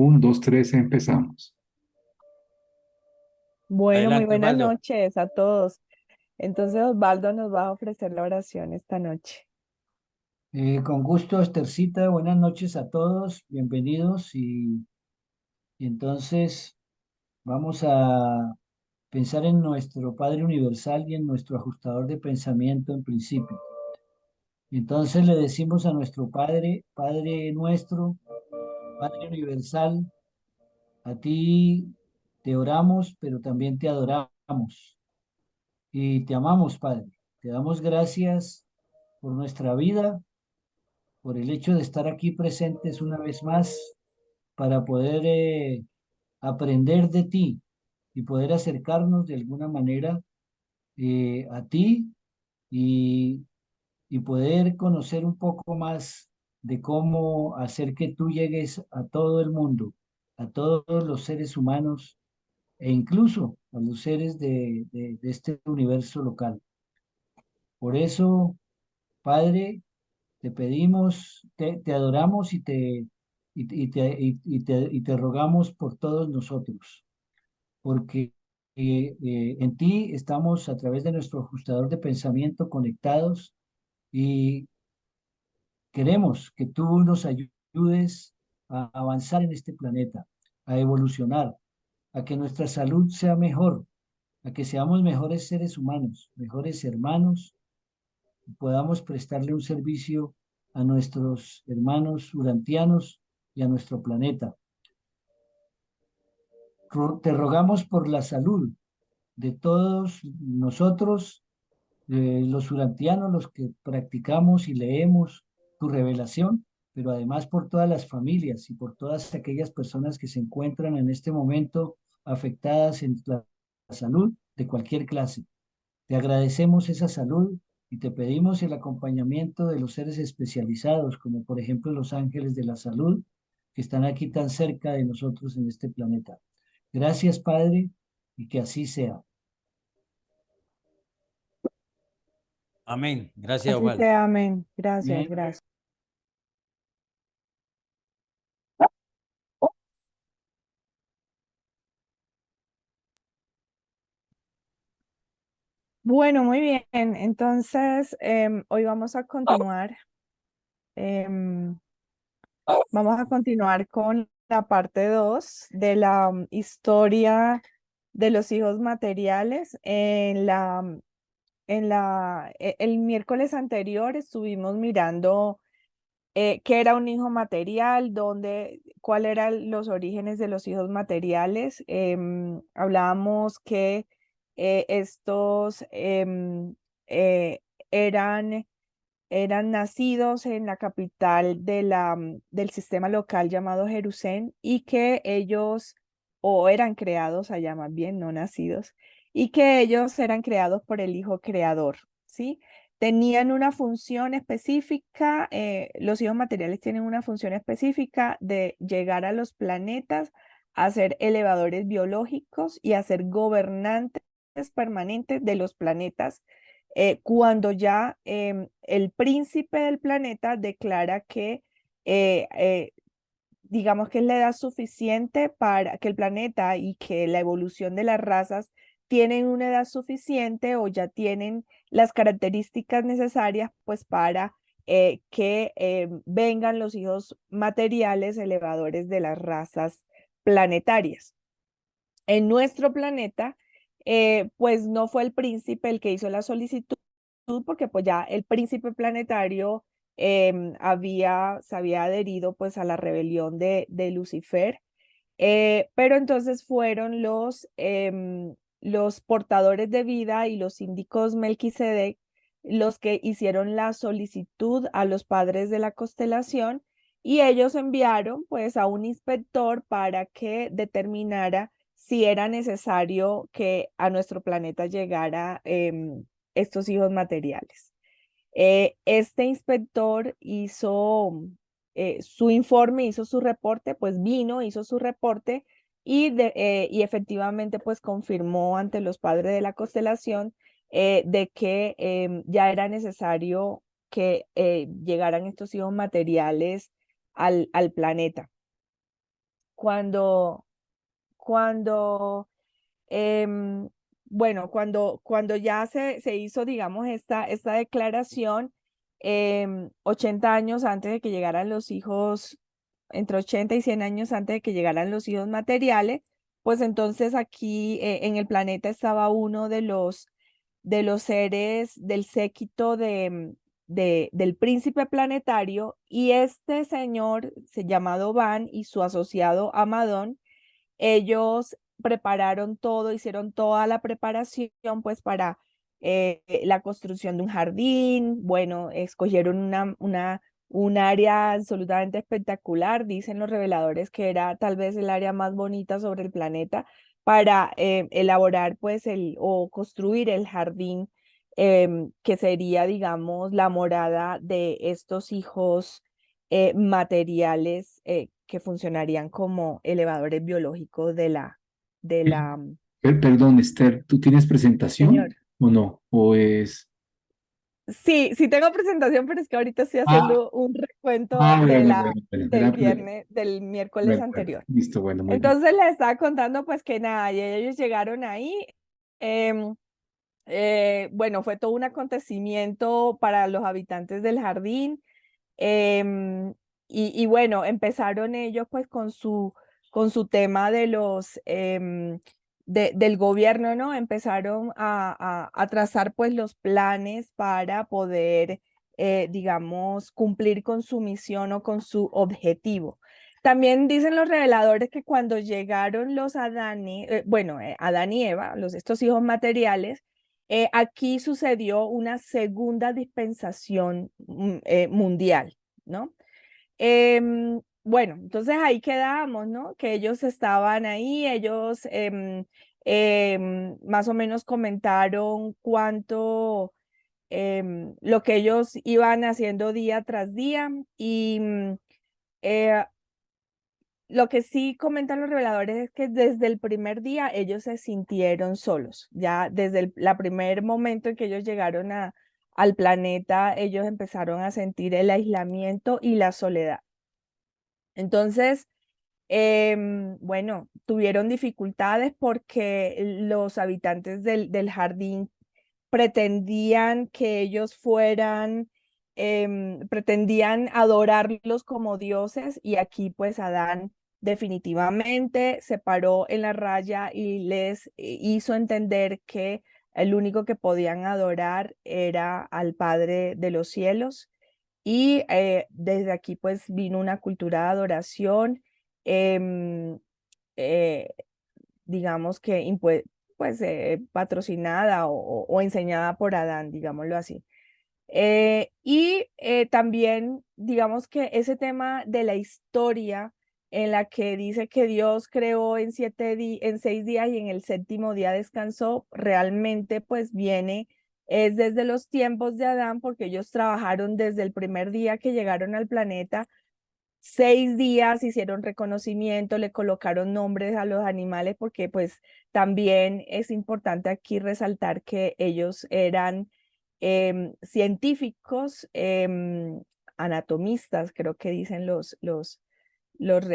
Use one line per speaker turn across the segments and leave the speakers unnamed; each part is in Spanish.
Un, dos, tres, empezamos.
Bueno, muy
Adelante,
buenas
Osvaldo.
noches a todos. Entonces Osvaldo nos va a ofrecer la oración esta noche.
Con gusto, Estercita. Buenas noches a todos. Bienvenidos. Y entonces vamos a pensar en nuestro Padre Universal y en nuestro ajustador de pensamiento en principio. Entonces le decimos a nuestro Padre, Padre nuestro, Padre Universal, a ti te oramos, pero también te adoramos y te amamos, Padre. Te damos gracias por nuestra vida, por el hecho de estar aquí presentes una vez más para poder aprender de ti y poder acercarnos de alguna manera a ti y, y poder conocer un poco más de cómo hacer que tú llegues a todo el mundo, a todos los seres humanos e incluso a los seres de este universo local. Por eso, Padre, te pedimos, te adoramos y te rogamos por todos nosotros, porque en ti estamos a través de nuestro ajustador de pensamiento conectados y queremos que tú nos ayudes a avanzar en este planeta, a evolucionar, a que nuestra salud sea mejor, a que seamos mejores seres humanos, mejores hermanos, y podamos prestarle un servicio a nuestros hermanos urantianos y a nuestro planeta. Te rogamos por la salud de todos nosotros, los urantianos, los que practicamos y leemos tu revelación, pero además por todas las familias y por todas aquellas personas que se encuentran en este momento afectadas en la salud de cualquier clase. Te agradecemos esa salud y te pedimos el acompañamiento de los seres especializados, como por ejemplo los ángeles de la salud, que están aquí tan cerca de nosotros en este planeta. Gracias, Padre, y que así sea.
Amén. Gracias,
Así
Osvaldo.
sea, amén. Gracias,
Bien.
gracias. Bueno, muy bien. Entonces, hoy em, vamos a continuar con la parte 2 de la historia de los hijos materiales. El miércoles anterior estuvimos mirando qué era un hijo material, cuáles eran los orígenes de los hijos materiales. Hablábamos que estos eh, eran, eran nacidos en la capital del sistema local llamado Jerusalén y que ellos, o eran creados allá más bien, no nacidos, y que ellos eran creados por el Hijo Creador, ¿sí? Tenían una función específica, los hijos materiales tienen una función específica de llegar a los planetas, a ser elevadores biológicos y a ser gobernantes permanentes de los planetas, cuando ya el príncipe del planeta declara que, digamos que es la edad suficiente para que el planeta y que la evolución de las razas tienen una edad suficiente o ya tienen las características necesarias pues para que vengan los hijos materiales elevadores de las razas planetarias. En nuestro planeta, pues no fue el príncipe el que hizo la solicitud, porque pues ya el príncipe planetario se había adherido pues a la rebelión de Lucifer, pero entonces fueron los portadores de vida y los síndicos Melquisedec los que hicieron la solicitud a los padres de la constelación y ellos enviaron pues a un inspector para que determinara si era necesario que a nuestro planeta llegara estos hijos materiales. Este inspector hizo su informe, hizo su reporte, pues vino, hizo su reporte y efectivamente pues confirmó ante los padres de la constelación de que ya era necesario que llegaran estos hijos materiales al planeta. cuando, cuando, em, bueno, cuando ya se hizo, digamos, esta declaración, 80 años antes de que llegaran los hijos, entre 80 y 100 años antes de que llegaran los hijos materiales, pues entonces aquí en el planeta estaba uno de los seres del séquito del príncipe planetario, y este señor se llamado Van y su asociado Amadón, ellos prepararon todo, hicieron toda la preparación pues para la construcción de un jardín. Bueno, escogieron un área absolutamente espectacular, dicen los reveladores que era tal vez el área más bonita sobre el planeta para elaborar pues o construir el jardín, que sería, digamos, la morada de estos hijos materiales, que funcionarían como elevadores biológicos de
Eh,
la,
Perdón, Esther, ¿tú tienes
señor.
presentación o no? ¿O es...?
Sí, sí tengo presentación, pero es que ahorita estoy
Ah,
haciendo un recuento
bueno, bueno, bueno.
del miércoles
Bueno, bueno,
anterior.
listo, bueno, muy bien.
Entonces les estaba contando pues que nada, y ellos llegaron ahí. em, bueno, fue todo un acontecimiento para los habitantes del jardín. Em, y bueno, empezaron ellos pues con su tema de del gobierno, ¿no? Empezaron a trazar pues los planes para poder, digamos, cumplir con su misión o con su objetivo. También dicen los reveladores que cuando llegaron los Adán y Eva, estos hijos materiales, aquí sucedió una segunda dispensación mundial, ¿no? Bueno, entonces ahí quedamos, ¿no? Que ellos estaban ahí, ellos más o menos comentaron lo que ellos iban haciendo día tras día, y eh, lo que sí comentan los reveladores es que desde el primer día ellos se sintieron solos. Ya desde el primer momento en que ellos llegaron al planeta, ellos empezaron a sentir el aislamiento y la soledad. Entonces, bueno, tuvieron dificultades porque los habitantes del jardín pretendían que ellos fueran, pretendían adorarlos como dioses, y aquí pues Adán definitivamente se paró en la raya y les hizo entender que el único que podían adorar era al Padre de los cielos. Y desde aquí pues vino una cultura de adoración, em, eh, digamos que pues patrocinada o enseñada por Adán, digámoslo así. Y también, digamos que ese tema de la historia en la que dice que Dios creó en 6 días y en el séptimo día descansó, realmente pues es desde los tiempos de Adán, porque ellos trabajaron desde el primer día que llegaron al planeta. 6 días hicieron reconocimiento, le colocaron nombres a los animales, porque pues también es importante aquí resaltar que ellos eran científicos, anatomistas, creo que dicen los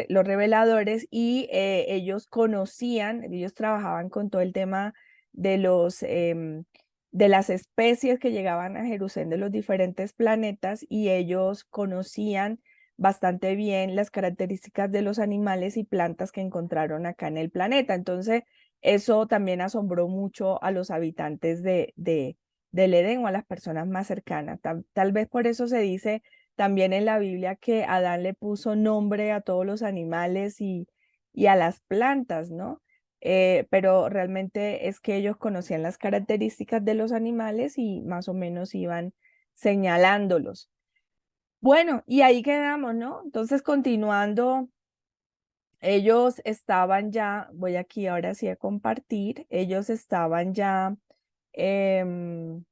reveladores, y ellos trabajaban con todo el tema de de las especies que llegaban a Jerusalén de los diferentes planetas, y ellos conocían bastante bien las características de los animales y plantas que encontraron acá en el planeta. Entonces, eso también asombró mucho a los habitantes del Edén, o a las personas más cercanas. Tal vez por eso se dice también en la Biblia que Adán le puso nombre a todos los animales y a las plantas, ¿no? Pero realmente es que ellos conocían las características de los animales y más o menos iban señalándolos. Bueno, y ahí quedamos, ¿no? Entonces, continuando, ellos estaban ya, voy aquí ahora sí a compartir, ellos estaban ya, em,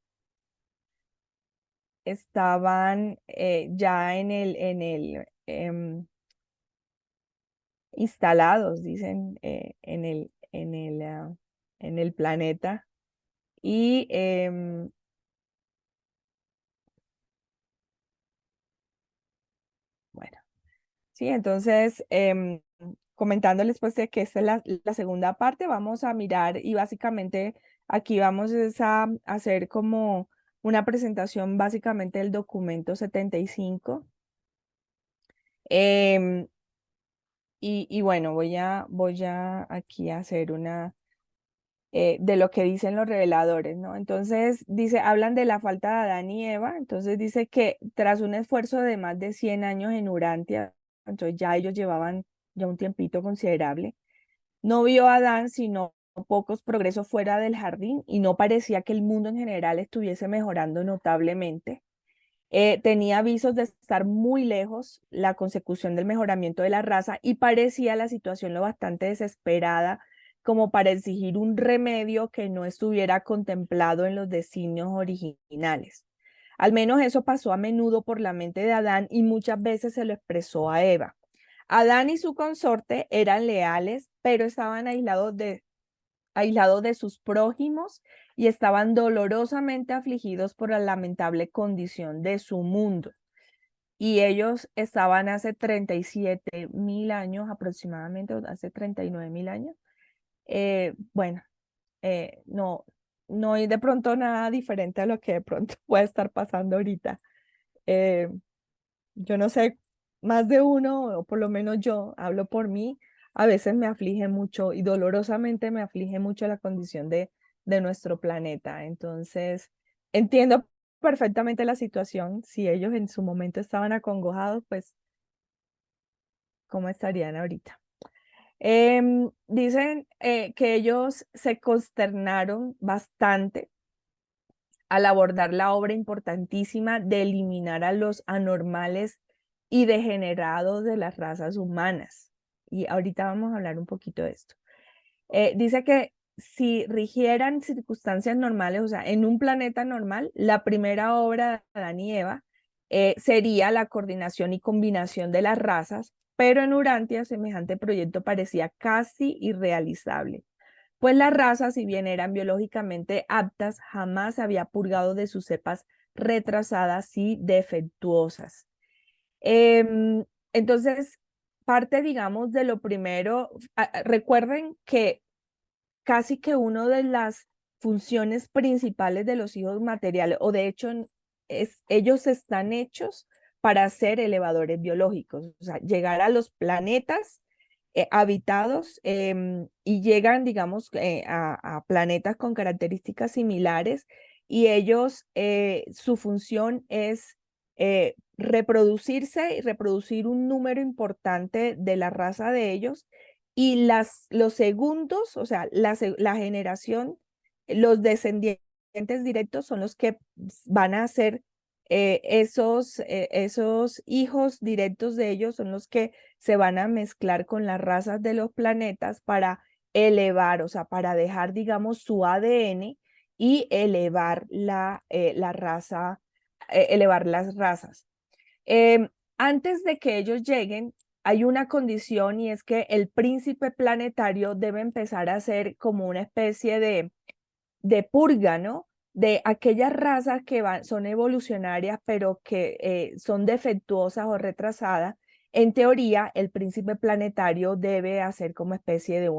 estaban ya instalados, dicen, en el planeta. Y bueno, sí, entonces comentándoles pues de que esta es la segunda parte, vamos a mirar y básicamente aquí vamos es a hacer como una presentación básicamente del documento 75. Em, y bueno, voy a aquí a hacer una de lo que dicen los reveladores, ¿no? Entonces dice, hablan de la falta de Adán y Eva, entonces dice que tras un esfuerzo de más de 100 años en Urantia, entonces ya ellos llevaban ya un tiempito considerable, no vio a Adán sino pocos progresos fuera del jardín y no parecía que el mundo en general estuviese mejorando notablemente. Tenía avisos de estar muy lejos la consecución del mejoramiento de la raza y parecía la situación lo bastante desesperada como para exigir un remedio que no estuviera contemplado en los designios originales. Al menos eso pasó a menudo por la mente de Adán y muchas veces se lo expresó a Eva. Adán y su consorte eran leales, pero estaban aislados de sus prójimos y estaban dolorosamente afligidos por la lamentable condición de su mundo. Y ellos estaban hace 37.000 años aproximadamente, hace 39.000 años. Bueno, no, no hay de pronto nada diferente a lo que de pronto puede estar pasando ahorita. Yo no sé, más de uno, o por lo menos yo hablo por mí, a veces me aflige mucho y dolorosamente me aflige mucho la condición de nuestro planeta. Entonces, entiendo perfectamente la situación. Si ellos en su momento estaban acongojados, pues, ¿cómo estarían ahorita? Dicen que ellos se consternaron bastante al abordar la obra importantísima de eliminar a los anormales y degenerados de las razas humanas. Y ahorita vamos a hablar un poquito de esto. Dice que si rigieran circunstancias normales, o sea, en un planeta normal, la primera obra de Adán y Eva sería la coordinación y combinación de las razas, pero en Urantia semejante proyecto parecía casi irrealizable pues las razas, si bien eran biológicamente aptas, jamás se había purgado de sus cepas retrasadas y defectuosas. Entonces, parte, digamos, de lo primero, recuerden que casi que una de las funciones principales de los hijos materiales, o de hecho, ellos están hechos para ser elevadores biológicos, o sea, llegar a los planetas habitados y llegan, digamos, a planetas con características similares y ellos, su función es reproducirse y reproducir un número importante de la raza de ellos y los segundos, o sea, la generación, los descendientes directos son los que van a ser esos hijos directos de ellos, son los que se van a mezclar con las razas de los planetas para elevar, o sea, para dejar, digamos, su ADN y elevar la raza, elevar las razas. Antes de que ellos lleguen, hay una condición y es que el príncipe planetario debe empezar a ser como una especie de purga, ¿no? De aquellas razas que son evolucionarias, pero que son defectuosas o retrasadas. En teoría, el príncipe planetario debe hacer como especie de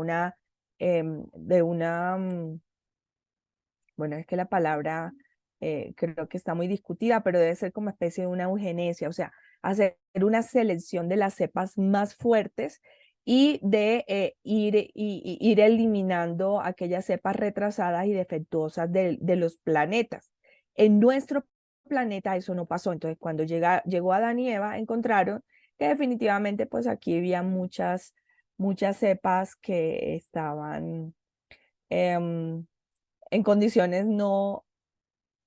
bueno, es que la palabra creo que está muy discutida, pero debe ser como especie de una eugenesia, o sea, hacer una selección de las cepas más fuertes y de ir eliminando aquellas cepas retrasadas y defectuosas de los planetas. En nuestro planeta eso no pasó, entonces cuando llegó Adán y Eva encontraron que definitivamente pues aquí había muchas cepas que estaban en condiciones no,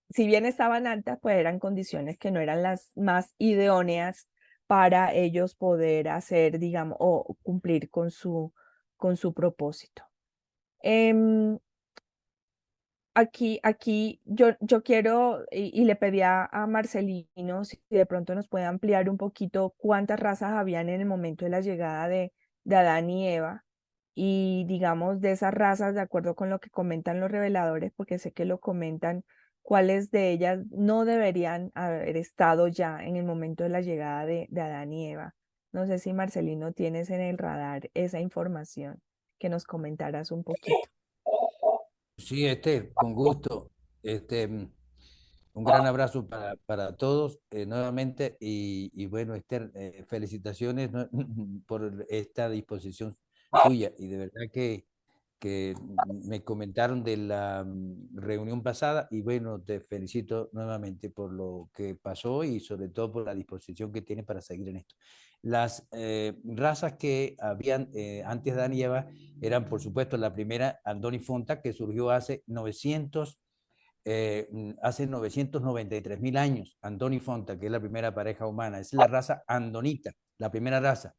si bien estaban altas, pues eran condiciones que no eran las más idóneas para ellos poder hacer, digamos, o cumplir con su propósito. Aquí yo quiero, y le pedí a Marcelino si de pronto nos puede ampliar un poquito cuántas razas habían en el momento de la llegada de Adán y Eva, y digamos de esas razas, de acuerdo con lo que comentan los reveladores, porque sé que lo comentan, cuáles de ellas no deberían haber estado ya en el momento de la llegada de Adán y Eva. No sé si Marcelino tienes en el radar esa información, que nos comentaras un poquito.
Sí, Esther, con gusto. Un gran abrazo para todos nuevamente y bueno, Esther, felicitaciones por esta disposición suya y de verdad que me comentaron de la reunión pasada y bueno, te felicito nuevamente por lo que pasó y sobre todo por la disposición que tienes para seguir en esto. Las razas que habían antes de Adán y Eva eran, por supuesto, la primera, Andoni Fonta, que surgió hace 993.000 años. Andoni Fonta, que es la primera pareja humana, es la raza andonita, la primera raza.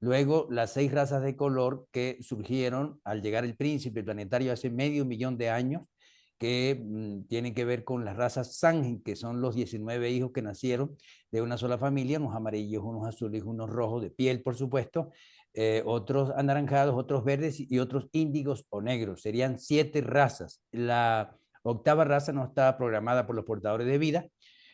Luego, las 6 razas de color que surgieron al llegar el príncipe planetario hace medio millón de años, que tienen que ver con las razas Sangin, que son los 19 hijos que nacieron de una sola familia, unos amarillos, unos azules, unos rojos de piel, por supuesto, otros anaranjados, otros verdes y otros índigos o negros. Serían 7 razas. La octava raza no estaba programada por los portadores de vida,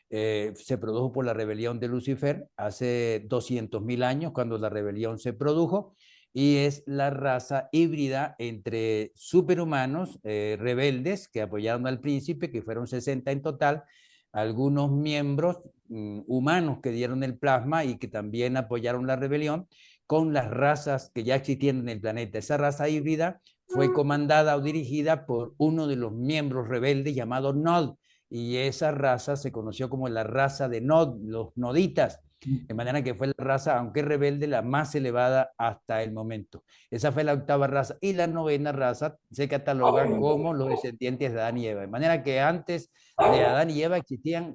se produjo por la rebelión de Lucifer hace 200.000 años, cuando la rebelión se produjo, y es la raza híbrida entre superhumanos rebeldes que apoyaron al príncipe, que fueron 60 en total, algunos miembros humanos que dieron el plasma y que también apoyaron la rebelión, con las razas que ya existían en el planeta. Esa raza híbrida fue comandada o dirigida por uno de los miembros rebeldes llamado Nod, y esa raza se conoció como la raza de Nod, los noditas, de manera que fue la raza, aunque rebelde, la más elevada hasta el momento. Esa fue la octava raza, y la novena raza se cataloga como los descendientes de Adán y Eva, de manera que antes de Adán y Eva existían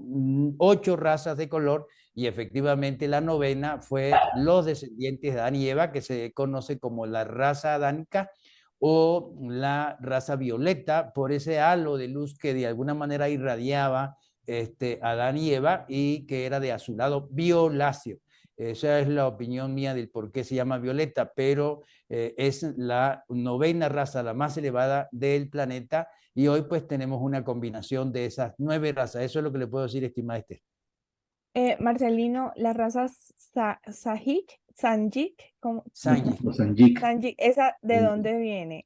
8 razas de color, y efectivamente la novena fue los descendientes de Adán y Eva, que se conoce como la raza adánica o la raza violeta, por ese halo de luz que de alguna manera irradiaba Adán y Eva, y que era de azulado violáceo. Esa es la opinión mía del por qué se llama violeta, pero es la novena raza, la más elevada del planeta, y hoy pues tenemos una combinación de esas 9 razas. Eso es lo que le puedo decir, estimada Esther.
Marcelino, las razas Sanjik, ¿cómo?
Sanji.
Los Sanjik.
Sanjik, ¿esa de
Eh,
dónde viene?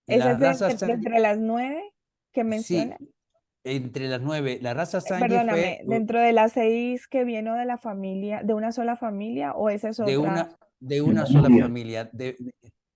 ¿Esa
La
es
raza
de
Sanji,
entre las 9 que menciona?
sí, entre las 9. La raza Sanji fue
Perdóname, ¿dentro de las 6 que vino de la familia, de una sola familia, o esa es
de
otra?
una sola familia.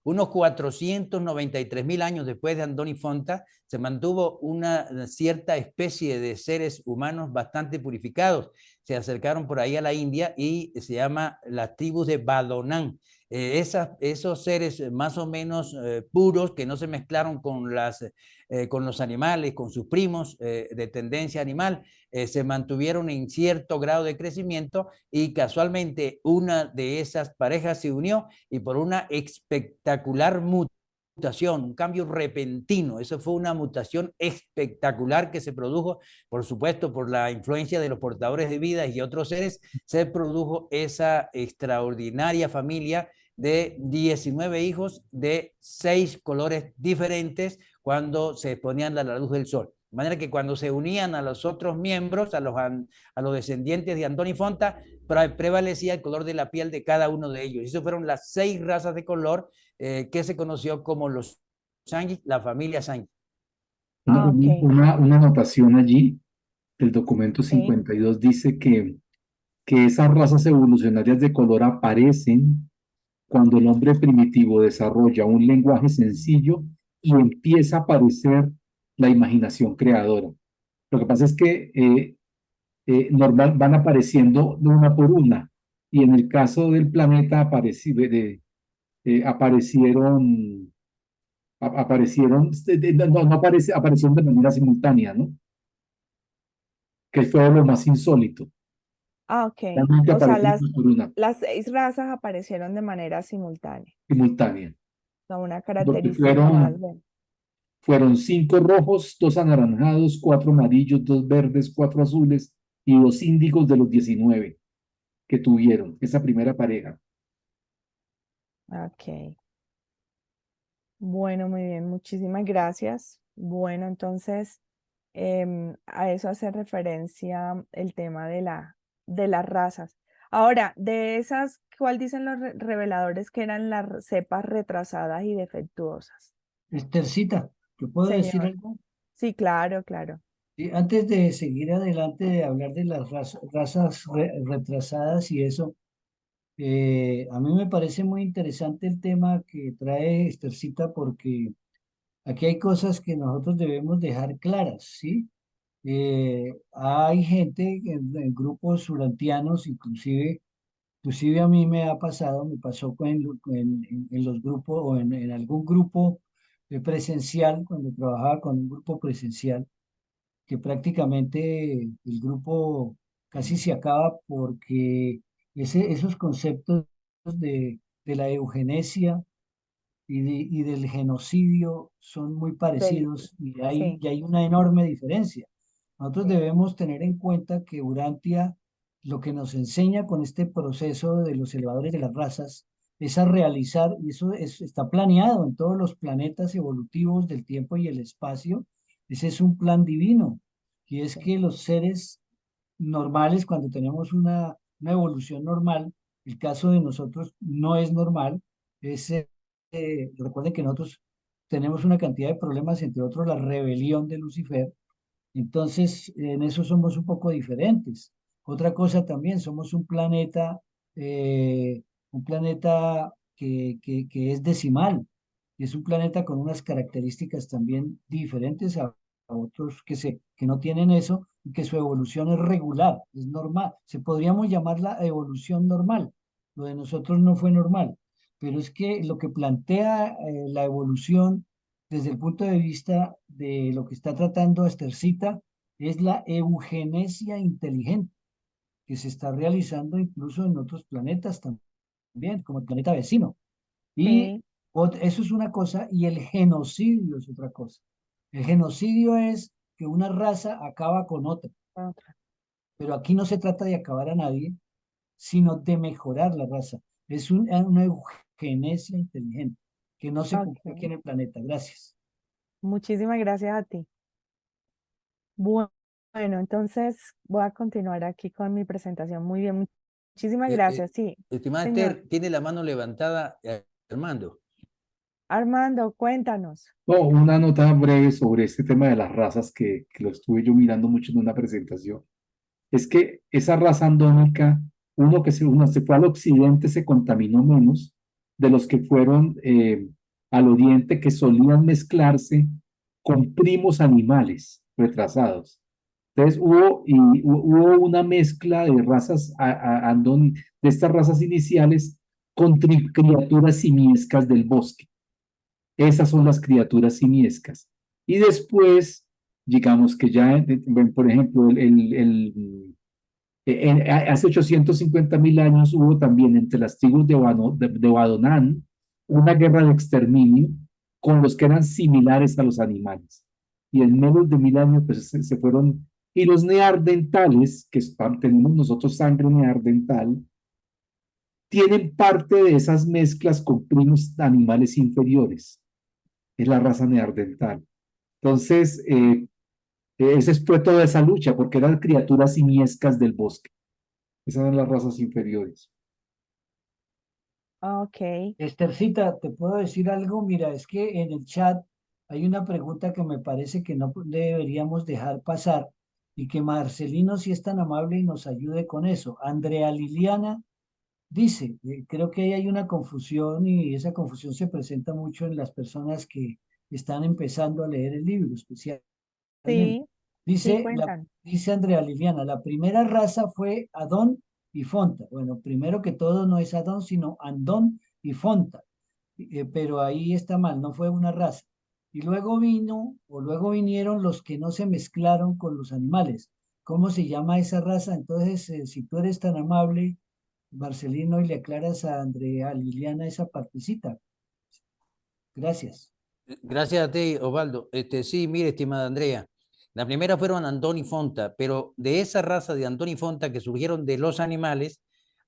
Unos 493.000 años después de Andoni Fonta, se mantuvo una cierta especie de seres humanos bastante purificados. Se acercaron por ahí a la India y se llama las tribus de Badonán. Esos seres más o menos puros, que no se mezclaron con los animales, con sus primos de tendencia animal, se mantuvieron en cierto grado de crecimiento, y casualmente una de esas parejas se unió, y por una espectacular mutación, un cambio repentino, eso fue una mutación espectacular que se produjo, por supuesto, por la influencia de los portadores de vida y otros seres, se produjo esa extraordinaria familia de 19 hijos de 6 colores diferentes cuando se exponían a la luz del sol. De manera que cuando se unían a los otros miembros, a los descendientes de Andoni Fonta, prevalecía el color de la piel de cada uno de ellos. Y esas fueron las 6 razas de color que se conoció como los Sanji, la familia Sanji.
Ah, ok,
una anotación allí, el documento
sí.
52 dice que esas razas evolucionarias de color aparecen cuando el hombre primitivo desarrolla un lenguaje sencillo y empieza a aparecer la imaginación creadora. Lo que pasa es que normal van apareciendo una por una, y en el caso del planeta aparecieron, aparecieron de manera simultánea, ¿no? Que fue lo más insólito.
Ah, ok.
Realmente
O sea,
aparecieron una por una,
las 6 razas aparecieron de manera simultánea.
simultánea.
Son una
Porque
característica más
fueron,
de...
fueron 5 rojos, 2 anaranjados, 4 amarillos, 2 verdes, 4 azules y 2 índigos de los 19 que tuvieron esa primera pareja.
Ok. Bueno, muy bien, muchísimas gracias. Bueno, entonces a eso hace referencia el tema de las razas. Ahora, de esas, ¿cuál dicen los reveladores que eran las cepas retrasadas y defectuosas?
Estercita, ¿te puedo decir
Señor.
algo?
Sí, claro, claro.
Sí, antes de seguir adelante de hablar de las razas retrasadas y eso, a mí me parece muy interesante el tema que trae Estercita porque aquí hay cosas que nosotros debemos dejar claras, ¿sí? Hay gente en grupos urantianos, inclusive a mí me ha pasado, me pasó en los grupos o en algún grupo presencial, cuando trabajaba con un grupo presencial, que prácticamente el grupo casi se acaba porque esos conceptos de la eugenesia y del genocidio son muy
Veículos.
parecidos
Sí,
y hay una enorme diferencia. Nosotros
sí,
debemos tener en cuenta que Urantia lo que nos enseña con este proceso de los elevadores de las razas es a realizar, y eso está planeado en todos los planetas evolutivos del tiempo y el espacio, ese es un plan divino, y es
sí,
que los seres normales, cuando tenemos una evolución normal, el caso de nosotros no es normal, es, recuerden que nosotros tenemos una cantidad de problemas, entre otros la rebelión de Lucifer, entonces en eso somos un poco diferentes. Otra cosa también, somos un planeta que es decimal, y es un planeta con unas características también diferentes a otros que no tienen eso, y que su evolución es regular, es normal. Podríamos llamarla evolución normal. Lo de nosotros no fue normal, pero es que lo que plantea la evolución desde el punto de vista de lo que está tratando Estercita es la eugenesia inteligente, que se está realizando incluso en otros planetas también, como el planeta vecino. Y
sí.
eso es una cosa, y el genocidio es otra cosa. El genocidio es que una raza acaba con otra,
Otra.
pero aquí no se trata de acabar a nadie, sino de mejorar la raza. Es una eugenesia inteligente que no se cumple aquí
Ok.
en el planeta. Gracias.
Muchísimas gracias a ti. Bueno, entonces voy a continuar aquí con mi presentación. Muy bien, muchísimas
Eh, eh,
gracias. Sí,
estimada
señor.
Esther, tiene la mano levantada Armando.
Armando, cuéntanos.
No, una nota breve sobre este tema de las razas que lo estuve yo mirando mucho en una presentación. Es que esa raza andónica, uno se fue al occidente se contaminó menos de los que fueron al oriente, que solían mezclarse con primos animales retrasados. Entonces hubo una mezcla de razas de estas razas iniciales con criaturas simiescas del bosque. Esas son las criaturas simiescas. Y después, digamos que ya, por ejemplo, hace 850.000 años hubo también entre las tribus de Badonán una guerra de exterminio con los que eran similares a los animales. Y en menos de 1.000 años pues, se fueron. Y los neandertales, que tenemos nosotros sangre neandertal, tienen parte de esas mezclas con primos animales inferiores. Es la raza neandertal. Entonces, ese fue toda esa lucha, porque eran criaturas simiescas del bosque. Esas eran las razas inferiores.
Ok,
Estercita, ¿te puedo decir algo? Mira, es que en el chat hay una pregunta que me parece que no deberíamos dejar pasar y que Marcelino, si es tan amable y nos ayude con eso. Andrea Liliana dice, creo que ahí hay una confusión y esa confusión se presenta mucho en las personas que están empezando a leer el libro, especialmente.
sí, sí,
Dice,
cuentan.
dice Andrea Liliana, la primera raza fue Adón y Fonta. Bueno, primero que todo no es Adón, sino Andón y Fonta. Pero ahí está mal, no fue una raza. Y luego vinieron los que no se mezclaron con los animales. ¿Cómo se llama esa raza? Entonces, si tú eres tan amable, Marcelino, y le aclaras a Andrea Liliana esa partecita. Gracias.
Gracias a ti, Osvaldo. Sí, mire, estimada Andrea, la primera fueron Antón y Fonta, pero de esa raza de Antón y Fonta que surgieron de los animales,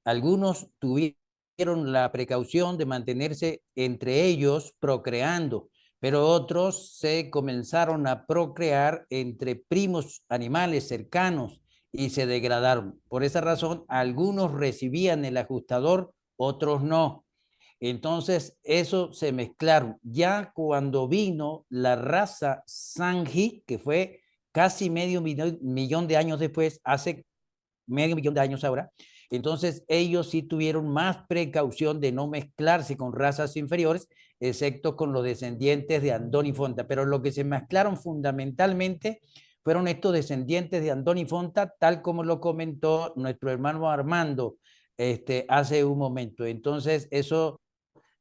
algunos tuvieron la precaución de mantenerse entre ellos procreando, pero otros se comenzaron a procrear entre primos animales cercanos y se degradaron. Por esa razón, algunos recibían el ajustador, otros no. Entonces, eso se mezclaron. Ya cuando vino la raza Sanji, que fue casi medio millón de años después, hace medio millón de años ahora, entonces ellos sí tuvieron más precaución de no mezclarse con razas inferiores, excepto con los descendientes de Andoni Fonta. Pero lo que se mezclaron fundamentalmente fueron estos descendientes de Andoni Fonta, tal como lo comentó nuestro hermano Armando hace un momento. Entonces, eso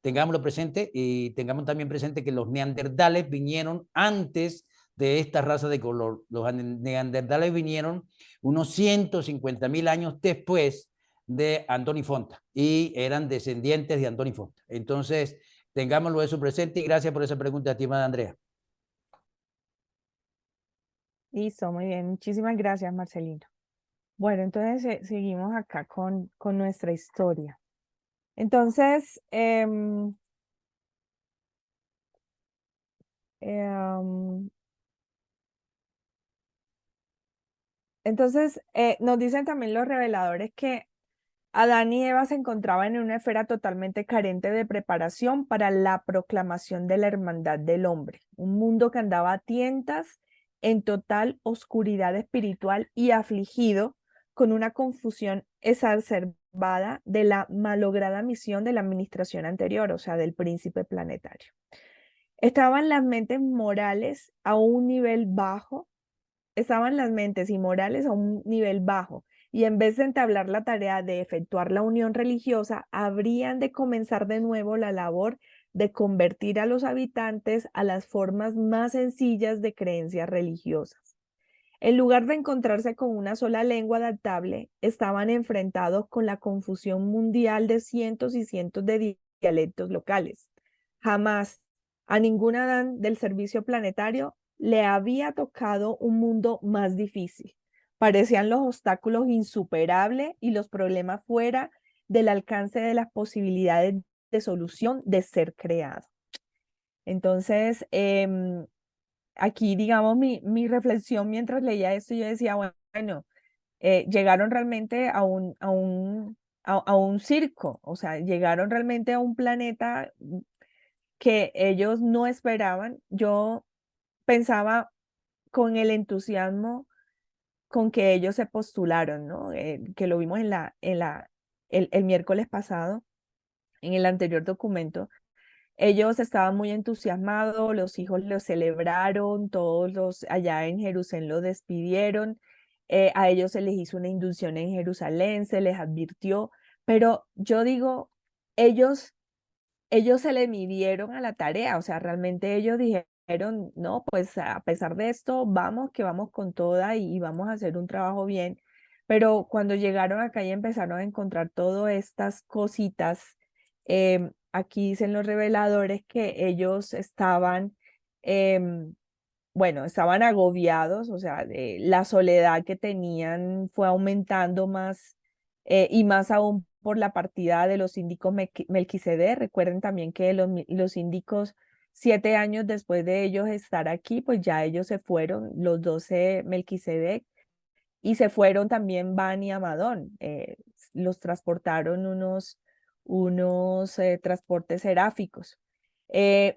tengámoslo presente y tengamos también presente que los neandertales vinieron antes de esta raza de color. Los neandertales vinieron unos 150.000 años después de Antoni Fonta y eran descendientes de Antoni Fonta. Entonces, tengámoslo eso presente y gracias por esa pregunta, estimada Andrea.
Listo, muy bien. Muchísimas gracias, Marcelino. Bueno, entonces seguimos acá con nuestra historia. Entonces, em, nos dicen también los reveladores que Adán y Eva se encontraban en una esfera totalmente carente de preparación para la proclamación de la hermandad del hombre, un mundo que andaba a tientas en total oscuridad espiritual y afligido con una confusión exacerbada de la malograda misión de la administración anterior, o sea, del príncipe planetario. Estaban las mentes morales a un nivel bajo, estaban las mentes y morales a un nivel bajo, y en vez de entablar la tarea de efectuar la unión religiosa, habrían de comenzar de nuevo la labor de convertir a los habitantes a las formas más sencillas de creencias religiosas. En lugar de encontrarse con una sola lengua adaptable, estaban enfrentados con la confusión mundial de cientos y cientos de dialectos locales. Jamás a ningún Adán del servicio planetario le había tocado un mundo más difícil. Parecían los obstáculos insuperables y los problemas fuera del alcance de las posibilidades de solución de ser creado. Entonces, aquí, digamos, mi reflexión mientras leía esto, yo decía, bueno, llegaron realmente a un circo, o sea, llegaron realmente a un planeta que ellos no esperaban. Yo pensaba con el entusiasmo con que ellos se postularon, ¿no? Que lo vimos el miércoles pasado, en el anterior documento. Ellos estaban muy entusiasmados, los hijos lo celebraron, todos los allá en Jerusalén lo despidieron, a ellos se les hizo una inducción en Jerusalén, se les advirtió, pero yo digo, ellos se le midieron a la tarea, o sea, realmente ellos dijeron, no, pues a pesar de esto, vamos, que vamos con toda y vamos a hacer un trabajo bien. Pero cuando llegaron acá y empezaron a encontrar todas estas cositas, aquí dicen los reveladores que ellos estaban, bueno, estaban agobiados, o sea, la soledad que tenían fue aumentando más y más aún por la partida de los síndicos Melquisedec. Recuerden también que los síndicos, 7 años después de ellos estar aquí, pues ya ellos se fueron, los 12 Melquisedec, y se fueron también Ban y Amadón. Los transportaron unos transportes seráficos.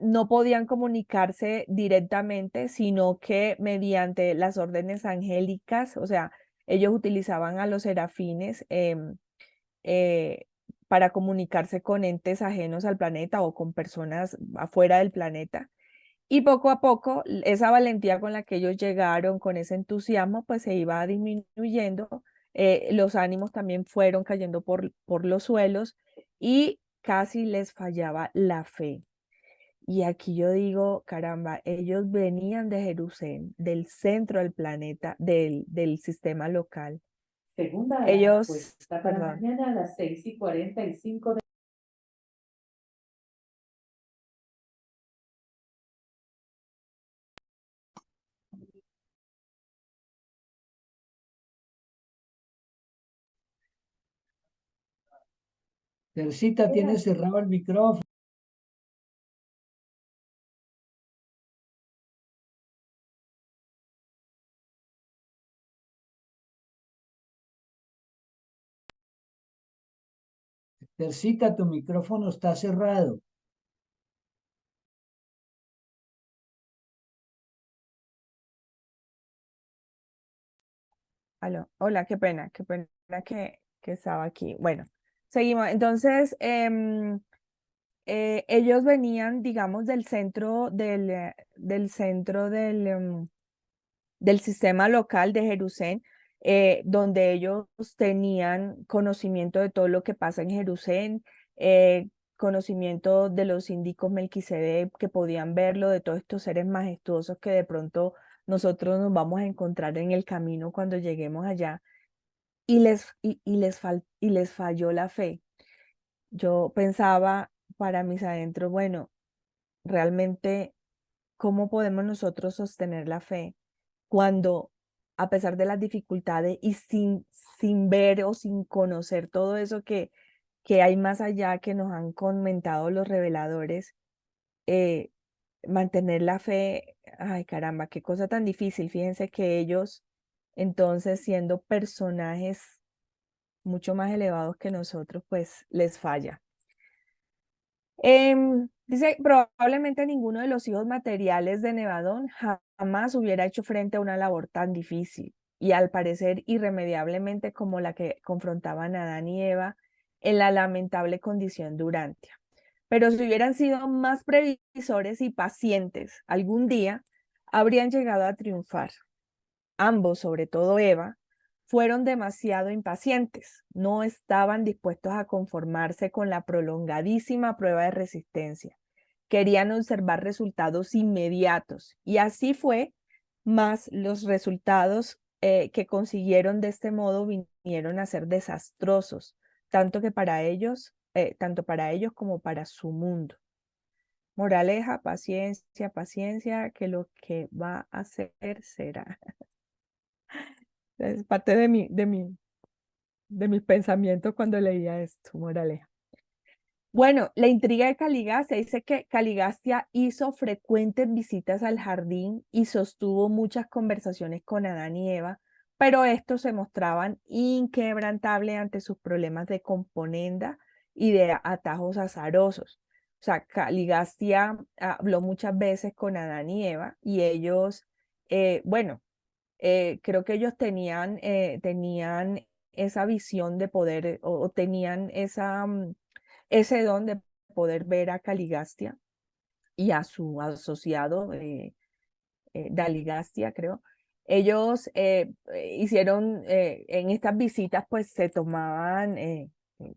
No podían comunicarse directamente, sino que mediante las órdenes angélicas, o sea, ellos utilizaban a los serafines eh, para comunicarse con entes ajenos al planeta o con personas afuera del planeta. Y poco a poco, esa valentía con la que ellos llegaron, con ese entusiasmo, pues se iba disminuyendo. Los ánimos también fueron cayendo por los suelos y casi les fallaba la fe. Y aquí yo digo, caramba, ellos venían de Jerusalén, del centro del planeta, del sistema local.
Segunda hora
Ellos,
puesta para
perdón,
mañana a las 6:45 de
Tercita, tiene cerrado el micrófono. Tercita, tu micrófono está cerrado.
Aló, hola, qué pena que estaba aquí. Bueno, seguimos. Entonces, ellos venían, digamos, del centro del sistema local de Jerusalén, donde ellos tenían conocimiento de todo lo que pasa en Jerusalén, conocimiento de los síndicos Melquisedec, que podían verlo, de todos estos seres majestuosos que de pronto nosotros nos vamos a encontrar en el camino cuando lleguemos allá, y les falló la fe. Yo pensaba para mis adentros, bueno, realmente, ¿cómo podemos nosotros sostener la fe cuando, a pesar de las dificultades y sin ver o sin conocer todo eso que hay más allá que nos han comentado los reveladores, eh, mantener la fe? Ay, caramba, qué cosa tan difícil. Fíjense que ellos, entonces, siendo personajes mucho más elevados que nosotros, pues les falla. Dice, probablemente ninguno de los hijos materiales de Nevadón jamás hubiera hecho frente a una labor tan difícil y al parecer irremediablemente como la que confrontaban Adán y Eva en la lamentable condición de Urantia. Pero si hubieran sido más previsores y pacientes, algún día habrían llegado a triunfar. Ambos, sobre todo Eva, fueron demasiado impacientes, no estaban dispuestos a conformarse con la prolongadísima prueba de resistencia. Querían observar resultados inmediatos y así fue, mas los resultados que consiguieron de este modo vinieron a ser desastrosos, tanto para ellos como para su mundo. Moraleja, paciencia, paciencia, que lo que va a hacer será. Es parte de mis pensamientos cuando leía esto, moraleja. Bueno, la intriga de Caligastia dice que Caligastia hizo frecuentes visitas al jardín y sostuvo muchas conversaciones con Adán y Eva, pero estos se mostraban inquebrantables ante sus problemas de componenda y de atajos azarosos. O sea, Caligastia habló muchas veces con Adán y Eva y ellos, bueno, creo que ellos tenían esa visión de poder o tenían ese don de poder ver a Caligastia y a su asociado Daligastia, creo. Ellos hicieron en estas visitas, pues se tomaban,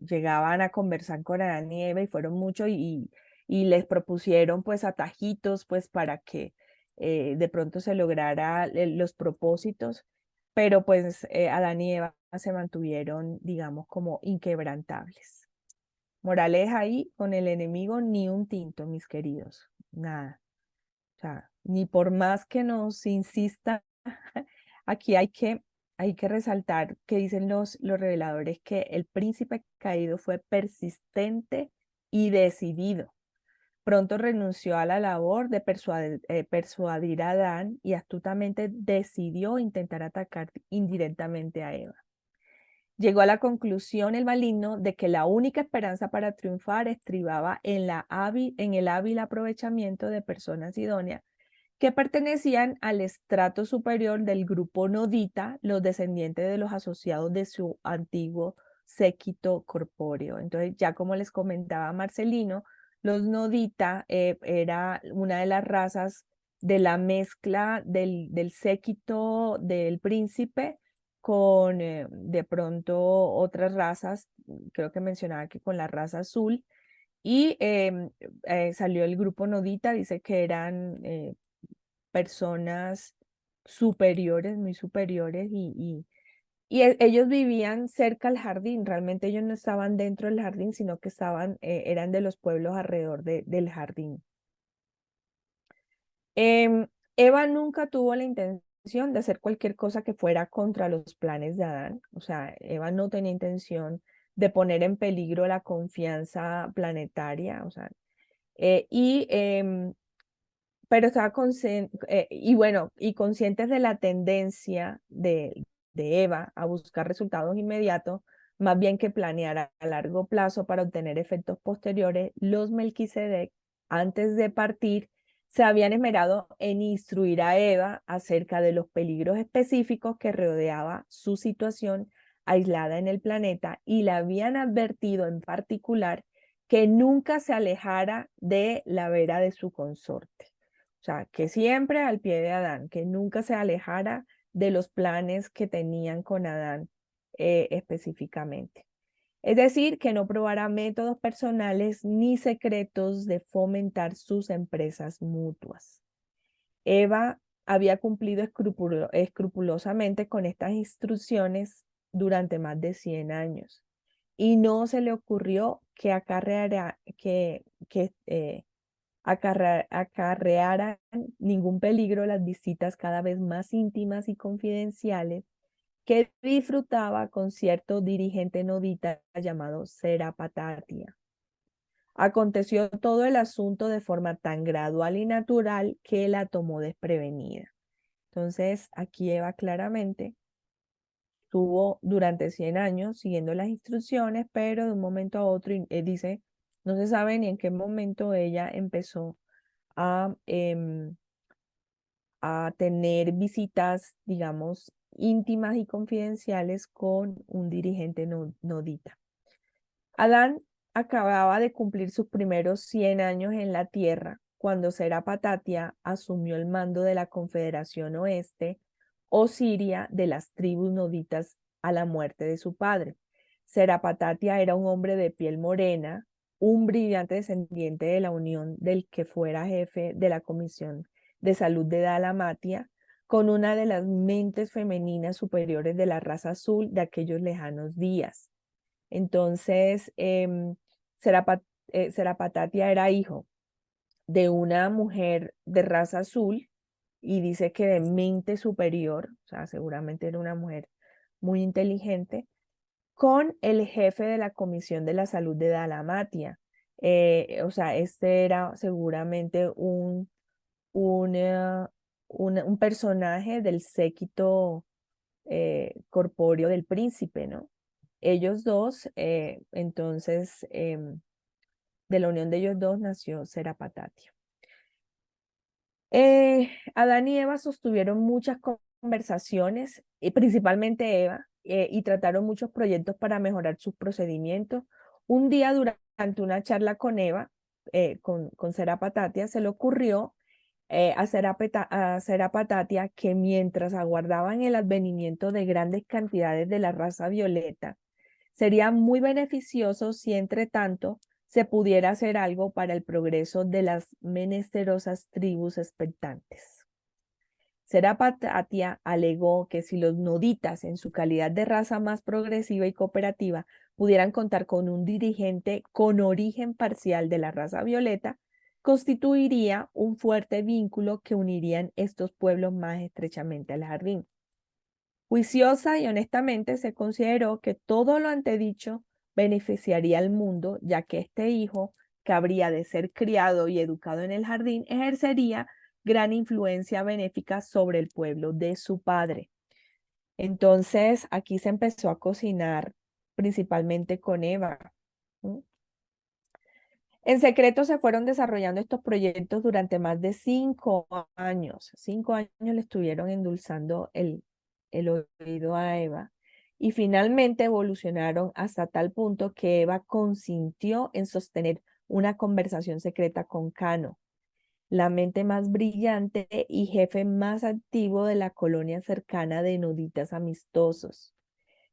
llegaban a conversar con Adán y Eva y fueron muchos y les propusieron pues atajitos pues para que de pronto se lograra los propósitos, pero pues Adán y Eva se mantuvieron, digamos, como inquebrantables. Moraleja ahí, con el enemigo ni un tinto, mis queridos, nada. O sea, ni por más que nos insista, aquí hay que resaltar que dicen los reveladores que el príncipe caído fue persistente y decidido. Pronto renunció a la labor de persuadir a Adán y astutamente decidió intentar atacar indirectamente a Eva. Llegó a la conclusión el maligno de que la única esperanza para triunfar estribaba en el hábil aprovechamiento de personas idóneas que pertenecían al estrato superior del grupo nodita, los descendientes de los asociados de su antiguo séquito corpóreo. Entonces, ya como les comentaba Marcelino, los nodita era una de las razas de la mezcla del séquito del príncipe con de pronto otras razas, creo que mencionaba que con la raza azul, y salió el grupo nodita, dice que eran personas superiores, muy superiores, ellos vivían cerca al jardín, realmente ellos no estaban dentro del jardín, sino que eran de los pueblos alrededor del jardín. Eva nunca tuvo la intención de hacer cualquier cosa que fuera contra los planes de Adán, o sea, Eva no tenía intención de poner en peligro la confianza planetaria, o sea, pero estaba conscientes de la tendencia de Eva a buscar resultados inmediatos, más bien que planear a largo plazo para obtener efectos posteriores, los Melquisedec, antes de partir, se habían esmerado en instruir a Eva acerca de los peligros específicos que rodeaba su situación aislada en el planeta y le habían advertido en particular que nunca se alejara de la vera de su consorte. O sea, que siempre al pie de Adán, que nunca se alejara de los planes que tenían con Adán específicamente. Es decir, que no probara métodos personales ni secretos de fomentar sus empresas mutuas. Eva había cumplido escrupulosamente con estas instrucciones durante más de 100 años y no se le ocurrió que acarrearan ningún peligro las visitas cada vez más íntimas y confidenciales que disfrutaba con cierto dirigente nodita llamado Serapatatia. Aconteció todo el asunto de forma tan gradual y natural que la tomó desprevenida. Entonces, aquí Eva claramente estuvo durante 100 años siguiendo las instrucciones, pero de un momento a otro, dice, no se sabe ni en qué momento ella empezó a tener visitas, digamos, íntimas y confidenciales con un dirigente nodita. Adán acababa de cumplir sus primeros 100 años en la tierra cuando Serapatatia asumió el mando de la Confederación Oeste o Siria de las tribus noditas a la muerte de su padre. Serapatatia era un hombre de piel morena, un brillante descendiente de la unión del que fuera jefe de la Comisión de Salud de Dalmatia, con una de las mentes femeninas superiores de la raza azul de aquellos lejanos días. Entonces, Serapatatia era hijo de una mujer de raza azul y dice que de mente superior, o sea, seguramente era una mujer muy inteligente, con el jefe de la Comisión de la Salud de Dalmatia. O sea, este era seguramente un personaje del séquito corpóreo del príncipe, ¿no? Ellos dos, entonces, de la unión de ellos dos nació Serapatatia. Adán y Eva sostuvieron muchas conversaciones, principalmente Eva, y trataron muchos proyectos para mejorar sus procedimientos. Un día durante una charla con Eva, con Serapatatia, se le ocurrió a Serapatatia que mientras aguardaban el advenimiento de grandes cantidades de la raza violeta, sería muy beneficioso si entre tanto se pudiera hacer algo para el progreso de las menesterosas tribus expectantes. Serapatatia alegó que si los noditas, en su calidad de raza más progresiva y cooperativa, pudieran contar con un dirigente con origen parcial de la raza violeta, constituiría un fuerte vínculo que unirían estos pueblos más estrechamente al jardín. Juiciosa y honestamente se consideró que todo lo antedicho beneficiaría al mundo, ya que este hijo, que habría de ser criado y educado en el jardín, ejercería gran influencia benéfica sobre el pueblo de su padre. Entonces, aquí se empezó a cocinar principalmente con Eva. En secreto se fueron desarrollando estos proyectos durante más de 5 años. 5 años le estuvieron endulzando el oído a Eva. Y finalmente evolucionaron hasta tal punto que Eva consintió en sostener una conversación secreta con Cano, la mente más brillante y jefe más activo de la colonia cercana de noditas amistosos.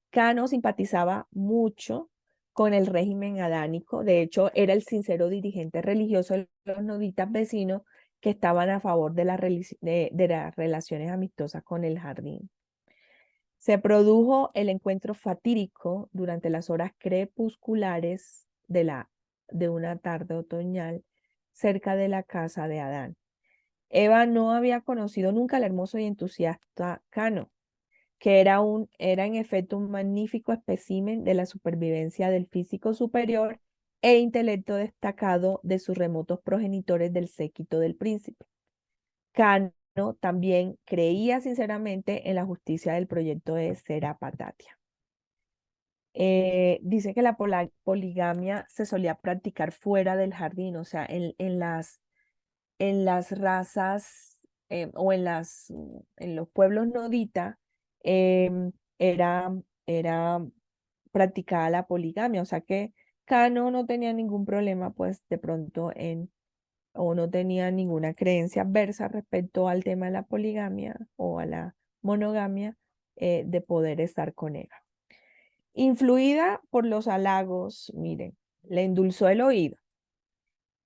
Cano simpatizaba mucho con el régimen adánico. De hecho, era el sincero dirigente religioso de los noditas vecinos que estaban a favor de las relaciones amistosas con el jardín. Se produjo el encuentro fatídico durante las horas crepusculares de una tarde otoñal cerca de la casa de Adán. Eva no había conocido nunca al hermoso y entusiasta Cano, que era en efecto un magnífico espécimen de la supervivencia del físico superior e intelecto destacado de sus remotos progenitores del séquito del príncipe. Cano también creía sinceramente en la justicia del proyecto de Serapatatia. Dice que la poligamia se solía practicar fuera del jardín, o sea, en las razas o en los pueblos nodita era, era practicada la poligamia, o sea que Cano no tenía ningún problema, pues de pronto o no tenía ninguna creencia adversa respecto al tema de la poligamia o a la monogamia de poder estar con Eva. Influida por los halagos, miren, le endulzó el oído,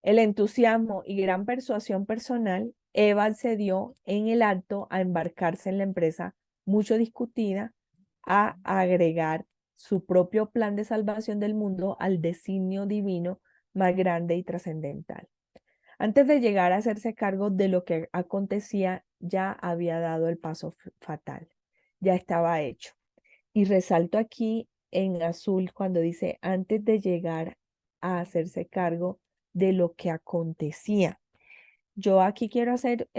el entusiasmo y gran persuasión personal, Eva accedió en el acto a embarcarse en la empresa mucho discutida, a agregar su propio plan de salvación del mundo al designio divino más grande y trascendental. Antes de llegar a hacerse cargo de lo que acontecía, ya había dado el paso fatal, ya estaba hecho. Y resalto aquí en azul cuando dice antes de llegar a hacerse cargo de lo que acontecía. Yo aquí quiero hacer,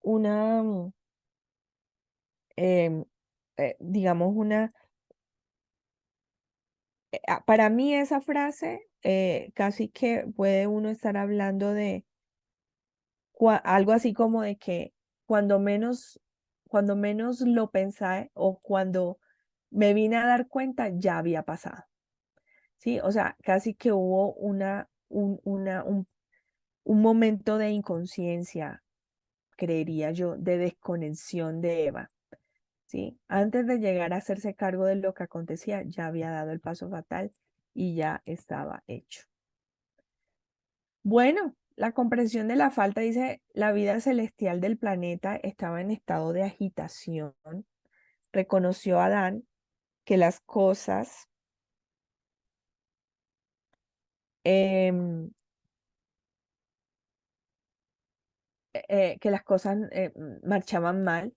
una, em, digamos, para mí esa frase casi que puede uno estar hablando de algo así como de que cuando menos, cuando menos lo pensé o cuando me vine a dar cuenta ya había pasado. ¿Sí? O sea, casi que hubo un momento de inconsciencia, creería yo, de desconexión de Eva. ¿Sí? Antes de llegar a hacerse cargo de lo que acontecía, ya había dado el paso fatal y ya estaba hecho. Bueno, la comprensión de la falta dice, la vida celestial del planeta estaba en estado de agitación. Reconoció Adán que las cosas em, marchaban mal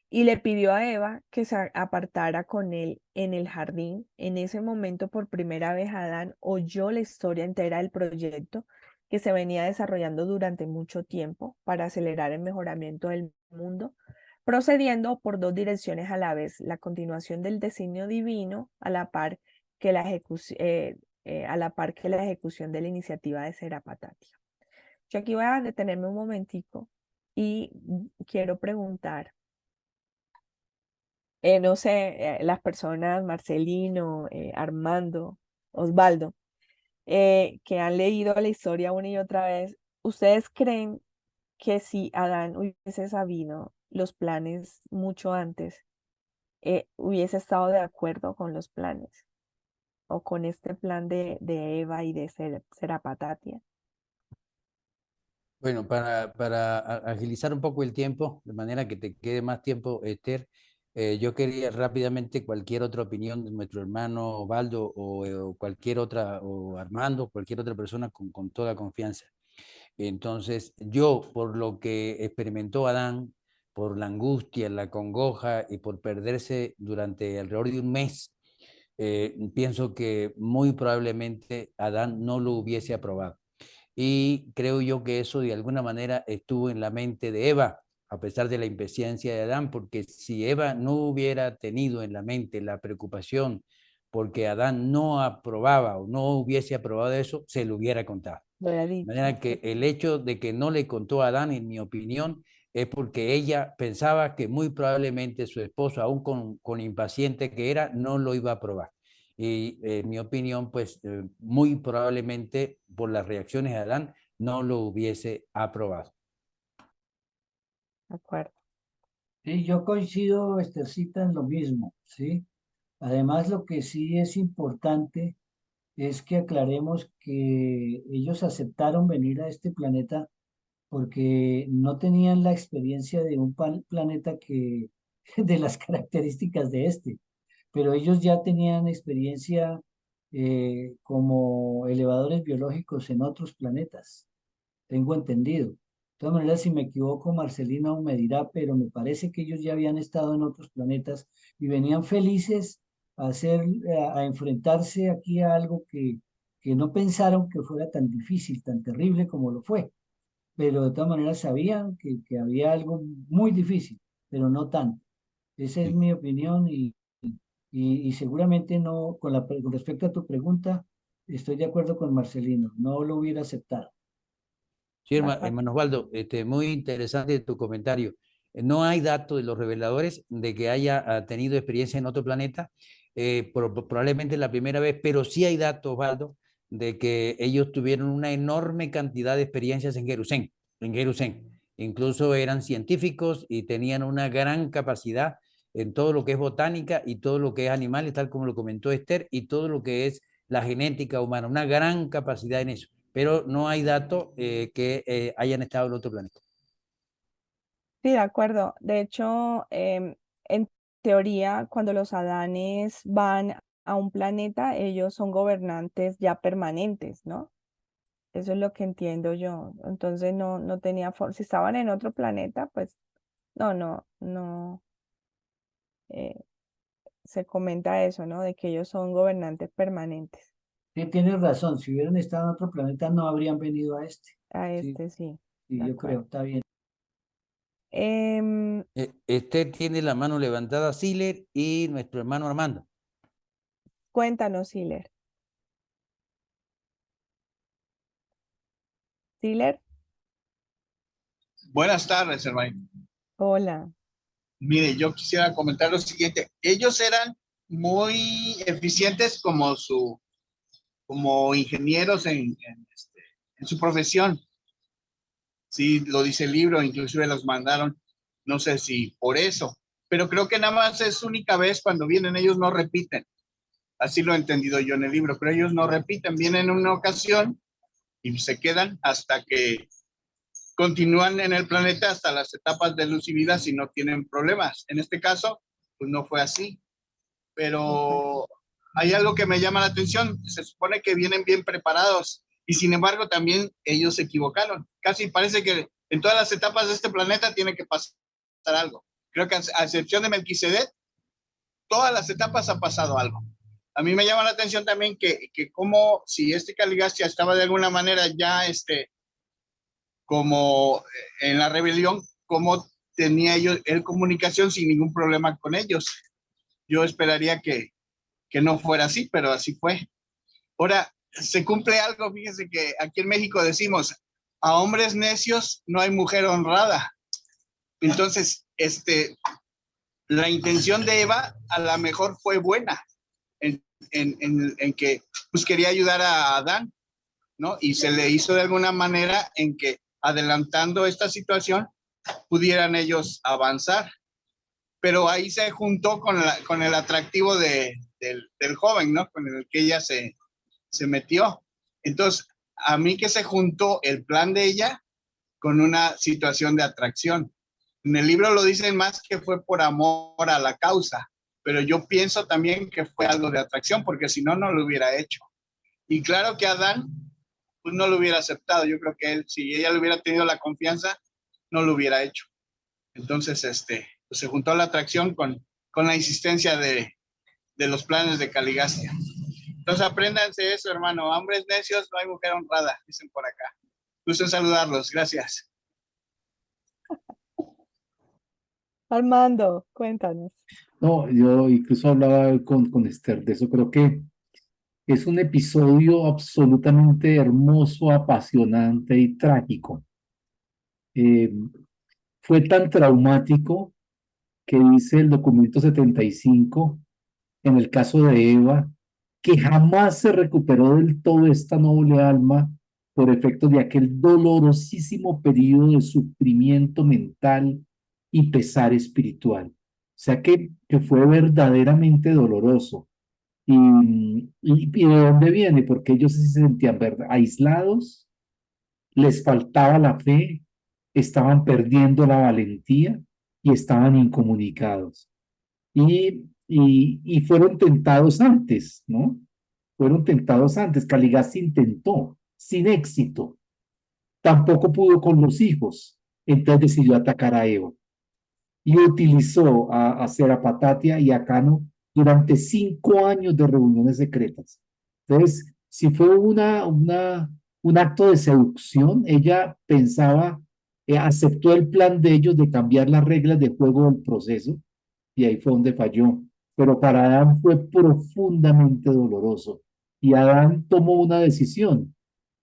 y le pidió a Eva que se apartara con él en el jardín. En ese momento, por primera vez, Adán oyó la historia entera del proyecto que se venía desarrollando durante mucho tiempo para acelerar el mejoramiento del mundo, procediendo por dos direcciones a la vez, la continuación del designio divino a la par que la ejecución de la iniciativa de Serapatati. Yo aquí voy a detenerme un momentico y quiero preguntar, no sé, las personas, Marcelino, Armando, Osvaldo, que han leído la historia una y otra vez, ¿ustedes creen que si Adán hubiese sabido los planes mucho antes, hubiese estado de acuerdo con los planes o con este plan de Eva y de Serapatatia?
Bueno, para agilizar un poco el tiempo, de manera que te quede más tiempo, Esther, yo quería rápidamente cualquier otra opinión de nuestro hermano Osvaldo o cualquier otra, o Armando, cualquier otra persona con toda confianza. Entonces, yo, por lo que experimentó Adán, por la angustia, la congoja y por perderse durante alrededor de un mes, pienso que muy probablemente Adán no lo hubiese aprobado. Y creo yo que eso de alguna manera estuvo en la mente de Eva, a pesar de la impaciencia de Adán, porque si Eva no hubiera tenido en la mente la preocupación porque Adán no aprobaba o no hubiese aprobado eso, se lo hubiera contado.
Lo había
De manera
dicho.
que el hecho de que no le contó a Adán, en mi opinión, es porque ella pensaba que muy probablemente su esposo, aún con impaciente que era, no lo iba a aprobar. Y en mi opinión, pues muy probablemente por las reacciones de Adán no lo hubiese aprobado.
De acuerdo.
Sí, yo coincido, Estercita, en lo mismo, ¿sí? Además, lo que sí es importante es que aclaremos que ellos aceptaron venir a este planeta porque no tenían la experiencia de un planeta que, de las características de este, pero ellos ya tenían experiencia como elevadores biológicos en otros planetas, tengo entendido. De todas maneras, si me equivoco, Marcelino me dirá, pero me parece que ellos ya habían estado en otros planetas y venían felices a a enfrentarse aquí a algo que no pensaron que fuera tan difícil, tan terrible como lo fue, pero de todas maneras sabían que había algo muy difícil, pero no tanto. Esa es
Sí.
mi opinión Y seguramente no, con respecto a tu pregunta, estoy de acuerdo con Marcelino, no lo hubiera aceptado.
Sí,
De acuerdo.
hermano Osvaldo, muy interesante tu comentario. No hay datos de los reveladores de que haya tenido experiencia en otro planeta, probablemente la primera vez, pero sí hay datos, Osvaldo, de que ellos tuvieron una enorme cantidad de experiencias en Jerusalén, en Jerusalén. Incluso eran científicos y tenían una gran capacidad en todo lo que es botánica y todo lo que es animales, tal como lo comentó Esther, y todo lo que es la genética humana, una gran capacidad en eso, pero no hay datos que hayan estado en otro planeta.
Sí, de acuerdo. De hecho, en teoría, cuando los Adanes van a un planeta, ellos son gobernantes ya permanentes, ¿no? Eso es lo que entiendo yo. Entonces no tenía forma. Si estaban en otro planeta, pues no eh, se comenta eso, ¿no? De que ellos son gobernantes permanentes.
Sí, tienes razón, si hubieran estado en otro planeta no habrían venido a este.
A
Sí,
este sí,
sí,
de
yo creo,
acuerdo.
está bien.
Esther tiene la mano levantada, Siler, y nuestro hermano Armando.
Cuéntanos, Hiller. Hiller,
Buenas tardes, hermano.
hola.
Mire, yo quisiera comentar lo siguiente. Ellos eran muy eficientes como ingenieros en su profesión. Sí, lo dice el libro, inclusive los mandaron, no sé si por eso, pero creo que nada más es única vez cuando vienen, ellos no repiten. Así lo he entendido yo en el libro, pero ellos no repiten, vienen en una ocasión y se quedan hasta que continúan en el planeta hasta las etapas de luz y vida si no tienen problemas. En este caso, pues no fue así, pero hay algo que me llama la atención. Se supone que vienen bien preparados y sin embargo también ellos se equivocaron. Casi parece que en todas las etapas de este planeta tiene que pasar algo. Creo que a excepción de Melquisedec, todas las etapas ha pasado algo. A mí me llama la atención también que como si Caligastia estaba de alguna manera ya como en la rebelión, cómo tenía él comunicación sin ningún problema con ellos. Yo esperaría que no fuera así, pero así fue. Ahora, se cumple algo, fíjense que aquí en México decimos, a hombres necios no hay mujer honrada. Entonces, la intención de Eva a lo mejor fue buena, en que pues quería ayudar a Adán, ¿no? Y se le hizo de alguna manera en que adelantando esta situación pudieran ellos avanzar. Pero ahí se juntó con el atractivo del joven, ¿no? Con el que ella se metió. Entonces, a mí que se juntó el plan de ella con una situación de atracción. En el libro lo dicen más que fue por amor a la causa, pero yo pienso también que fue algo de atracción, porque si no, no lo hubiera hecho. Y claro que Adán, pues no lo hubiera aceptado. Yo creo que él, si ella le hubiera tenido la confianza, no lo hubiera hecho. Entonces, pues se juntó la atracción con la insistencia de los planes de Caligastia. Entonces, apréndanse eso, hermano. Hombres necios, no hay mujer honrada, dicen por acá. Gusto en saludarlos. Gracias.
Armando, cuéntanos.
No, yo incluso hablaba con Esther de eso. Creo que es un episodio absolutamente hermoso, apasionante y trágico. Eh, Fue tan traumático que dice el documento 75, en el caso de Eva, que jamás se recuperó del todo esta noble alma por efecto de aquel dolorosísimo periodo de sufrimiento mental y pesar espiritual. O sea que fue verdaderamente doloroso. ¿Y de dónde viene? Porque ellos se sentían aislados, les faltaba la fe, estaban perdiendo la valentía y estaban incomunicados. Y fueron tentados antes, ¿no? Fueron tentados antes. Caligasta intentó, sin éxito. Tampoco pudo con los hijos. Entonces decidió atacar a Eva. Y utilizó a Serapatatia y a Cano durante 5 años de reuniones secretas. Entonces, si fue un acto de seducción, ella pensaba, aceptó el plan de ellos de cambiar las reglas de juego del proceso, y ahí fue donde falló. pero para Adán fue profundamente doloroso. Y Adán tomó una decisión,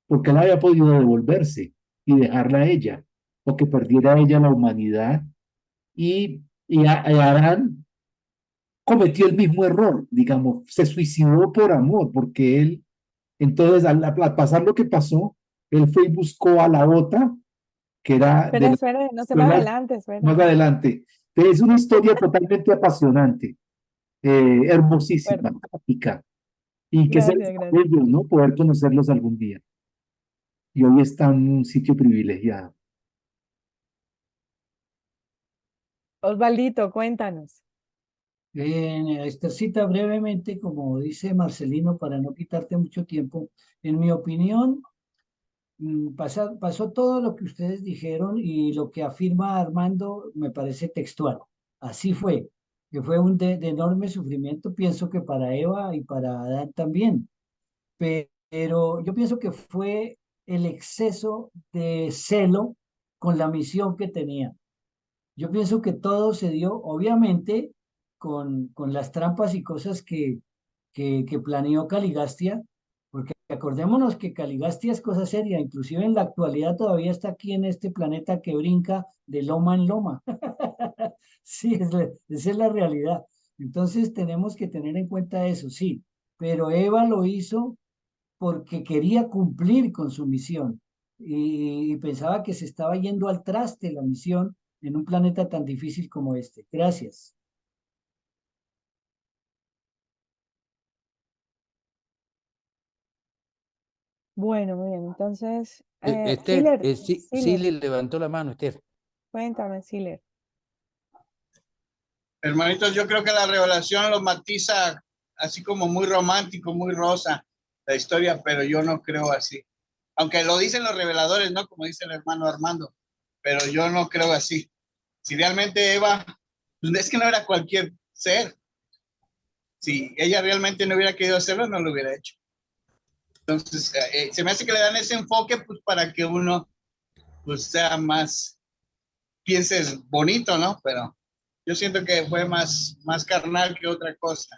porque él había podido devolverse y dejarla a ella, o que perdiera ella la humanidad. Y Adán cometió el mismo error, digamos, se suicidó por amor, porque él, entonces, al pasar lo que pasó, él fue y buscó a la otra, que era de
Espera,
la
espera, no se me
persona
adelante, espera.
más adelante. Entonces, es una historia totalmente apasionante, hermosísima,
Bueno,
trágica, y que se les
gracias, gracias.
ellos, ¿no? Poder conocerlos algún día. Y hoy está en un sitio privilegiado.
Osvaldito, cuéntanos.
Estercita, brevemente, como dice Marcelino, para no quitarte mucho tiempo, en mi opinión, pasó todo lo que ustedes dijeron y lo que afirma Armando me parece textual. Así fue, que fue de enorme sufrimiento, pienso que para Eva y para Adán también, pero yo pienso que fue el exceso de celo con la misión que tenía. Yo pienso que todo se dio, obviamente, con las trampas y cosas que planeó Caligastia, porque acordémonos que Caligastia es cosa seria, inclusive en la actualidad todavía está aquí en este planeta que brinca de loma en loma. Sí, esa es la realidad. Entonces tenemos que tener en cuenta eso, sí, pero Eva lo hizo porque quería cumplir con su misión y pensaba que se estaba yendo al traste la misión en un planeta tan difícil como este. Gracias.
Bueno, muy bien. Entonces,
Esther,
Siler,
sí, sí
Siler,
le levantó la mano, Esther.
cuéntame, Siler.
Hermanitos, yo creo que la revelación lo matiza así como muy romántico, muy rosa la historia, pero yo no creo así. Aunque lo dicen los reveladores, ¿no? Como dice el hermano Armando, pero yo no creo así. Si realmente Eva, pues es que no era cualquier ser. Si ella realmente no hubiera querido hacerlo, no lo hubiera hecho. Entonces, se me hace que le dan ese enfoque pues para que uno pues sea más, pienses bonito, ¿no? Pero yo siento que fue más carnal que otra cosa.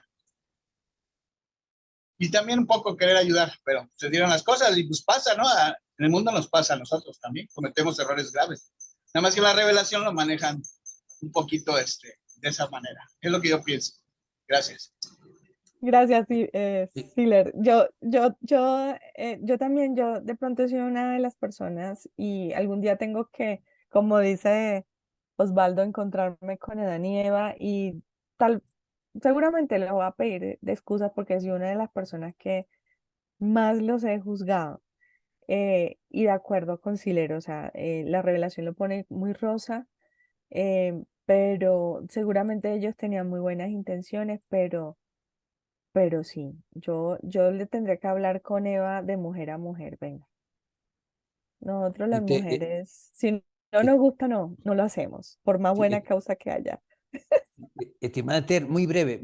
Y también un poco querer ayudar, pero se dieron las cosas y pues pasa, ¿no? En el mundo nos pasa a nosotros también, cometemos errores graves. Nada más que la revelación lo manejan un poquito de esa manera. Es lo que yo pienso. Gracias.
Gracias,
Sí,
Siler. Yo también, yo de pronto soy una de las personas y algún día tengo que, como dice Osvaldo, encontrarme con Adán y Eva y tal, seguramente le voy a pedir de excusas porque soy una de las personas que más los he juzgado. Y de acuerdo con Siler, o sea, la revelación lo pone muy rosa, pero seguramente ellos tenían muy buenas intenciones, pero sí, yo le tendré que hablar con Eva de mujer a mujer, venga. Nosotros las
este,
mujeres, si no
eh,
nos gusta, no lo hacemos, por más
sí,
buena causa que haya.
estimada Esther, muy breve,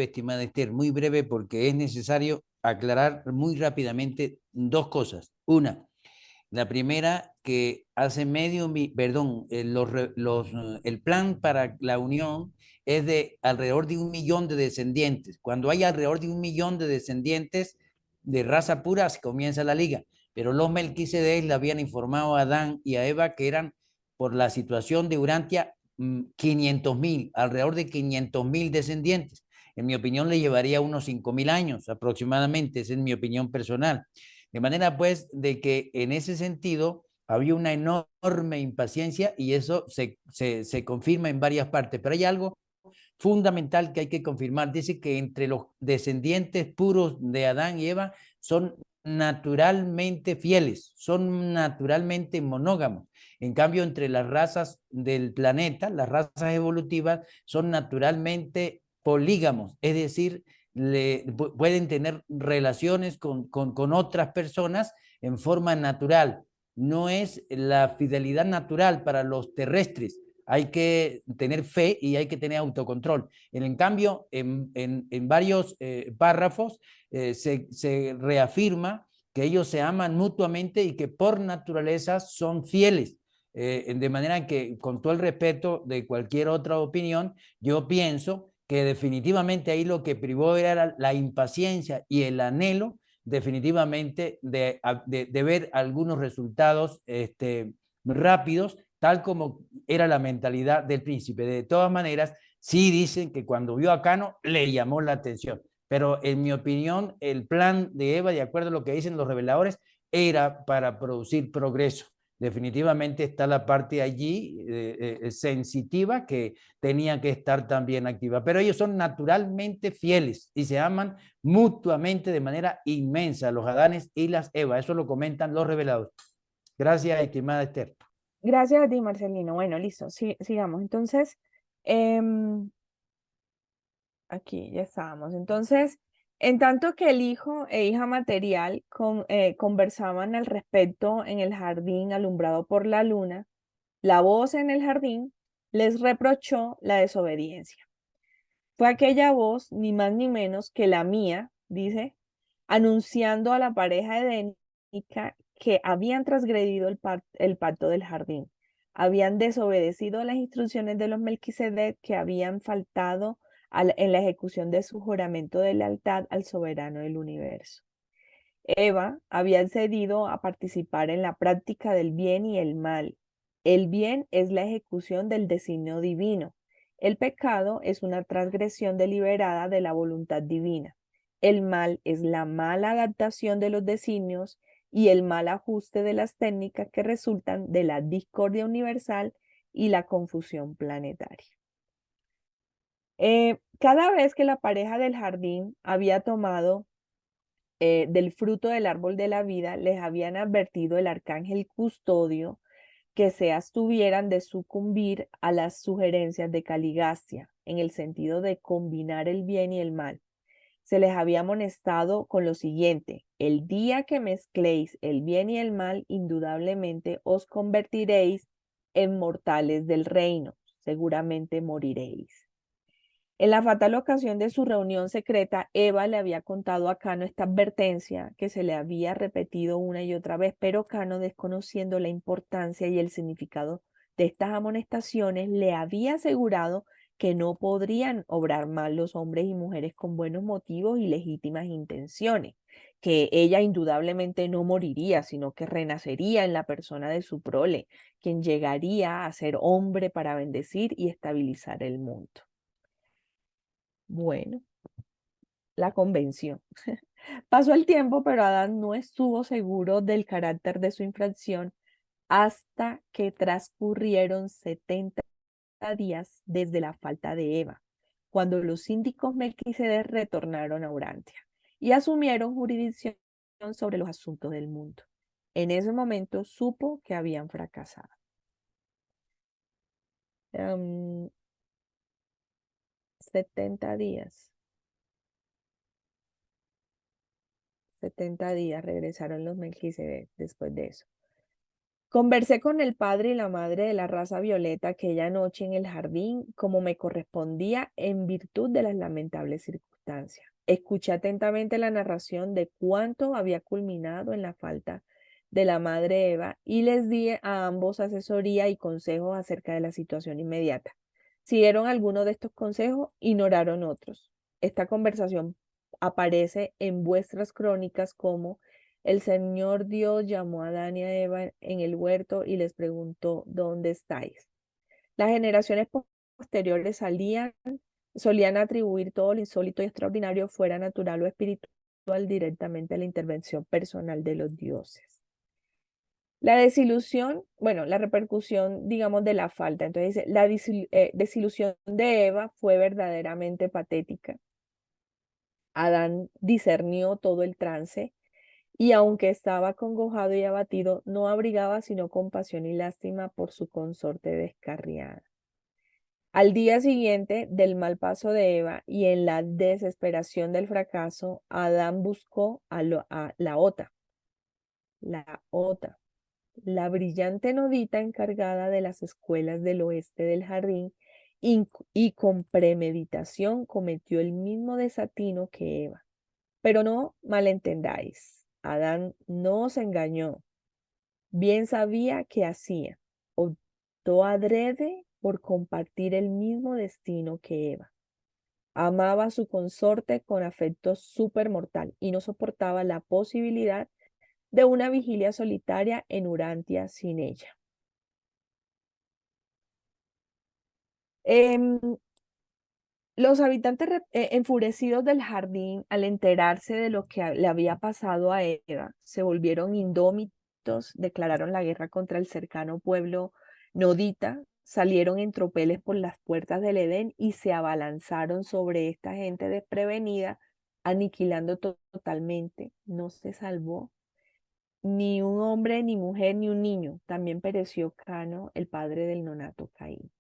estimada Esther, muy breve, porque es necesario aclarar muy rápidamente dos cosas. Una, la primera, que hace perdón, el plan para la unión es de alrededor de 1 millón de descendientes. Cuando hay alrededor de 1 millón de descendientes de raza pura, se comienza la liga. Pero los Melquisedec le habían informado a Adán y a Eva que eran, por la situación de Urantia, 500.000, alrededor de 500.000 descendientes. En mi opinión, le llevaría unos 5.000 años aproximadamente, esa es mi opinión personal. De manera pues de que en ese sentido había una enorme impaciencia y eso se confirma en varias partes. Pero hay algo fundamental que hay que confirmar. Dice que entre los descendientes puros de Adán y Eva son naturalmente fieles, son naturalmente monógamos. En cambio, entre las razas del planeta, las razas evolutivas, son naturalmente polígamos, es decir, pueden tener relaciones con otras personas en forma natural. No es la fidelidad natural para los terrestres. Hay que tener fe y hay que tener autocontrol. En cambio, en varios párrafos se reafirma que ellos se aman mutuamente y que por naturaleza son fieles. De manera que, con todo el respeto de cualquier otra opinión, yo pienso que definitivamente ahí lo que privó era la impaciencia y el anhelo definitivamente de ver algunos resultados rápidos, tal como era la mentalidad del príncipe. De todas maneras, sí dicen que cuando vio a Cano le llamó la atención, pero en mi opinión el plan de Eva, de acuerdo a lo que dicen los reveladores, era para producir progreso. Definitivamente está la parte allí sensitiva que tenía que estar también activa, pero ellos son naturalmente fieles y se aman mutuamente de manera inmensa, los Adanes y las Eva. Eso lo comentan los reveladores. Gracias, estimada Esther.
Gracias a ti, Marcelino. Bueno, listo, sigamos. Entonces, aquí ya estábamos. Entonces, en tanto que el hijo e hija material conversaban al respecto en el jardín alumbrado por la luna, la voz en el jardín les reprochó la desobediencia. Fue aquella voz, ni más ni menos que la mía, dice, anunciando a la pareja edénica que habían transgredido el pacto del jardín, habían desobedecido las instrucciones de los Melquisedec, que habían faltado en la ejecución de su juramento de lealtad al soberano del universo. Eva había accedido a participar en la práctica del bien y el mal. El bien es la ejecución del designio divino. El pecado es una transgresión deliberada de la voluntad divina. El mal es la mala adaptación de los designios y el mal ajuste de las técnicas que resultan de la discordia universal y la confusión planetaria. Cada vez que la pareja del jardín había tomado del fruto del árbol de la vida, les habían advertido el arcángel custodio que se abstuvieran de sucumbir a las sugerencias de Caligastia, en el sentido de combinar el bien y el mal. Se les había amonestado con lo siguiente: el día que mezcléis el bien y el mal, indudablemente os convertiréis en mortales del reino, seguramente moriréis. En la fatal ocasión de su reunión secreta, Eva le había contado a Cano esta advertencia que se le había repetido una y otra vez, pero Cano, desconociendo la importancia y el significado de estas amonestaciones, le había asegurado que no podrían obrar mal los hombres y mujeres con buenos motivos y legítimas intenciones, que ella indudablemente no moriría, sino que renacería en la persona de su prole, quien llegaría a ser hombre para bendecir y estabilizar el mundo. Bueno, la convenció. Pasó el tiempo, pero Adán no estuvo seguro del carácter de su infracción hasta que transcurrieron 70 días desde la falta de Eva, cuando los síndicos Melquisedec retornaron a Urantia y asumieron jurisdicción sobre los asuntos del mundo. En ese momento supo que habían fracasado. 70 días. 70 días regresaron los Melquisedec después de eso. Conversé con el padre y la madre de la raza violeta aquella noche en el jardín, como me correspondía en virtud de las lamentables circunstancias. Escuché atentamente la narración de cuánto había culminado en la falta de la madre Eva y les di a ambos asesoría y consejos acerca de la situación inmediata. Siguieron algunos de estos consejos, ignoraron otros. Esta conversación aparece en vuestras crónicas como: el Señor Dios llamó a Adán y a Eva en el huerto y les preguntó: ¿dónde estáis? Las generaciones posteriores solían atribuir todo lo insólito y extraordinario, fuera natural o espiritual, directamente a la intervención personal de los dioses. La desilusión, bueno, la repercusión, digamos, de la falta. Entonces dice, la desilusión de Eva fue verdaderamente patética. Adán discernió todo el trance y, aunque estaba acongojado y abatido, no abrigaba sino compasión y lástima por su consorte descarriada. Al día siguiente del mal paso de Eva y en la desesperación del fracaso, Adán buscó a la Ota, la brillante nodita encargada de las escuelas del oeste del jardín, y con premeditación cometió el mismo desatino que Eva. Pero no malentendáis, Adán no se engañó, bien sabía qué hacía, optó adrede por compartir el mismo destino que Eva. Amaba a su consorte con afecto supermortal y no soportaba la posibilidad de una vigilia solitaria en Urantia sin ella. Los habitantes enfurecidos del jardín, al enterarse de lo que le había pasado a Eva, se volvieron indómitos, declararon la guerra contra el cercano pueblo nodita, salieron en tropeles por las puertas del Edén y se abalanzaron sobre esta gente desprevenida, aniquilando totalmente. No se salvó ni un hombre, ni mujer, ni un niño. También pereció Cano, el padre del nonato Caín.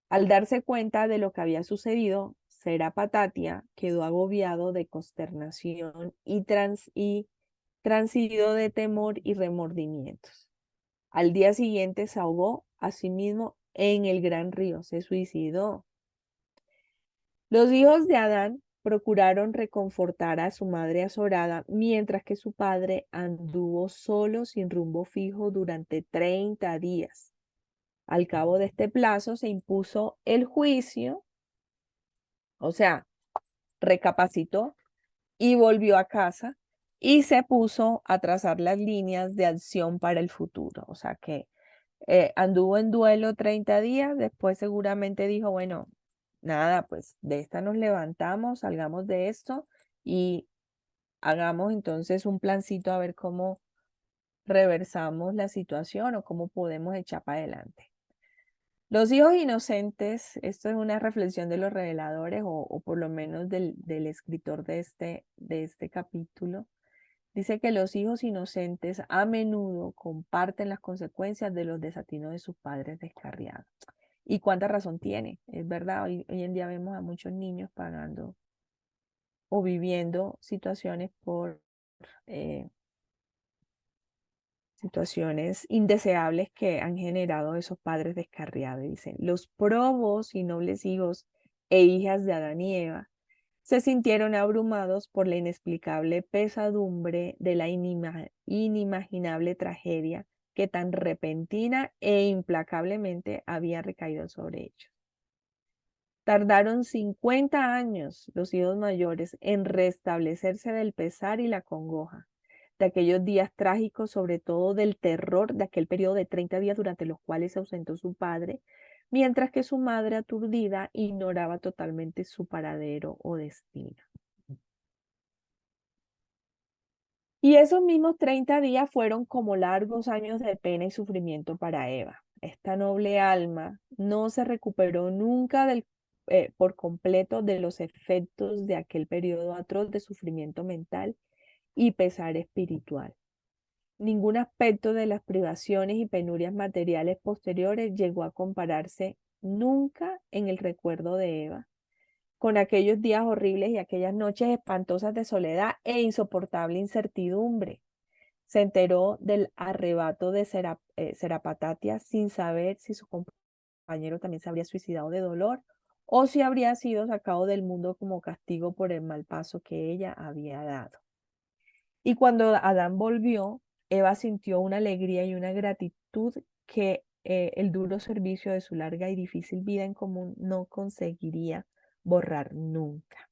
Al darse cuenta de lo que había sucedido, Serapatatia quedó agobiado de consternación y transido de temor y remordimientos. Al día siguiente se ahogó a sí mismo en el gran río, se suicidó. Los hijos de Adán procuraron reconfortar a su madre azorada, mientras que su padre anduvo solo sin rumbo fijo durante 30 días. Al cabo de este plazo se impuso el juicio, o sea, recapacitó y volvió a casa y se puso a trazar las líneas de acción para el futuro. O sea que anduvo en duelo 30 días, después seguramente dijo, bueno, nada, pues de esta nos levantamos, salgamos de esto y hagamos entonces un plancito a ver cómo reversamos la situación o cómo podemos echar para adelante. Los hijos inocentes, esto es una reflexión de los reveladores o por lo menos del escritor de este capítulo, dice que los hijos inocentes a menudo comparten las consecuencias de los desatinos de sus padres descarriados. ¿Y cuánta razón tiene? Es verdad, hoy en día vemos a muchos niños pagando o viviendo situaciones por situaciones indeseables que han generado esos padres descarriados. Dicen, los probos y nobles hijos e hijas de Adán y Eva se sintieron abrumados por la inexplicable pesadumbre de la inimaginable tragedia que tan repentina e implacablemente había recaído sobre ellos. Tardaron 50 años los hijos mayores en restablecerse del pesar y la congoja de aquellos días trágicos, sobre todo del terror de aquel periodo de 30 días durante los cuales se ausentó su padre, mientras que su madre aturdida ignoraba totalmente su paradero o destino. Y esos mismos 30 días fueron como largos años de pena y sufrimiento para Eva. Esta noble alma no se recuperó nunca por completo de los efectos de aquel periodo atroz de sufrimiento mental y pesar espiritual. Ningún aspecto de las privaciones y penurias materiales posteriores llegó a compararse nunca en el recuerdo de Eva con aquellos días horribles y aquellas noches espantosas de soledad e insoportable incertidumbre. Se enteró del arrebato de Serapatatia sin saber si su compañero también se habría suicidado de dolor o si habría sido sacado del mundo como castigo por el mal paso que ella había dado. Y cuando Adán volvió, Eva sintió una alegría y una gratitud que el duro servicio de su larga y difícil vida en común no conseguiría borrar nunca.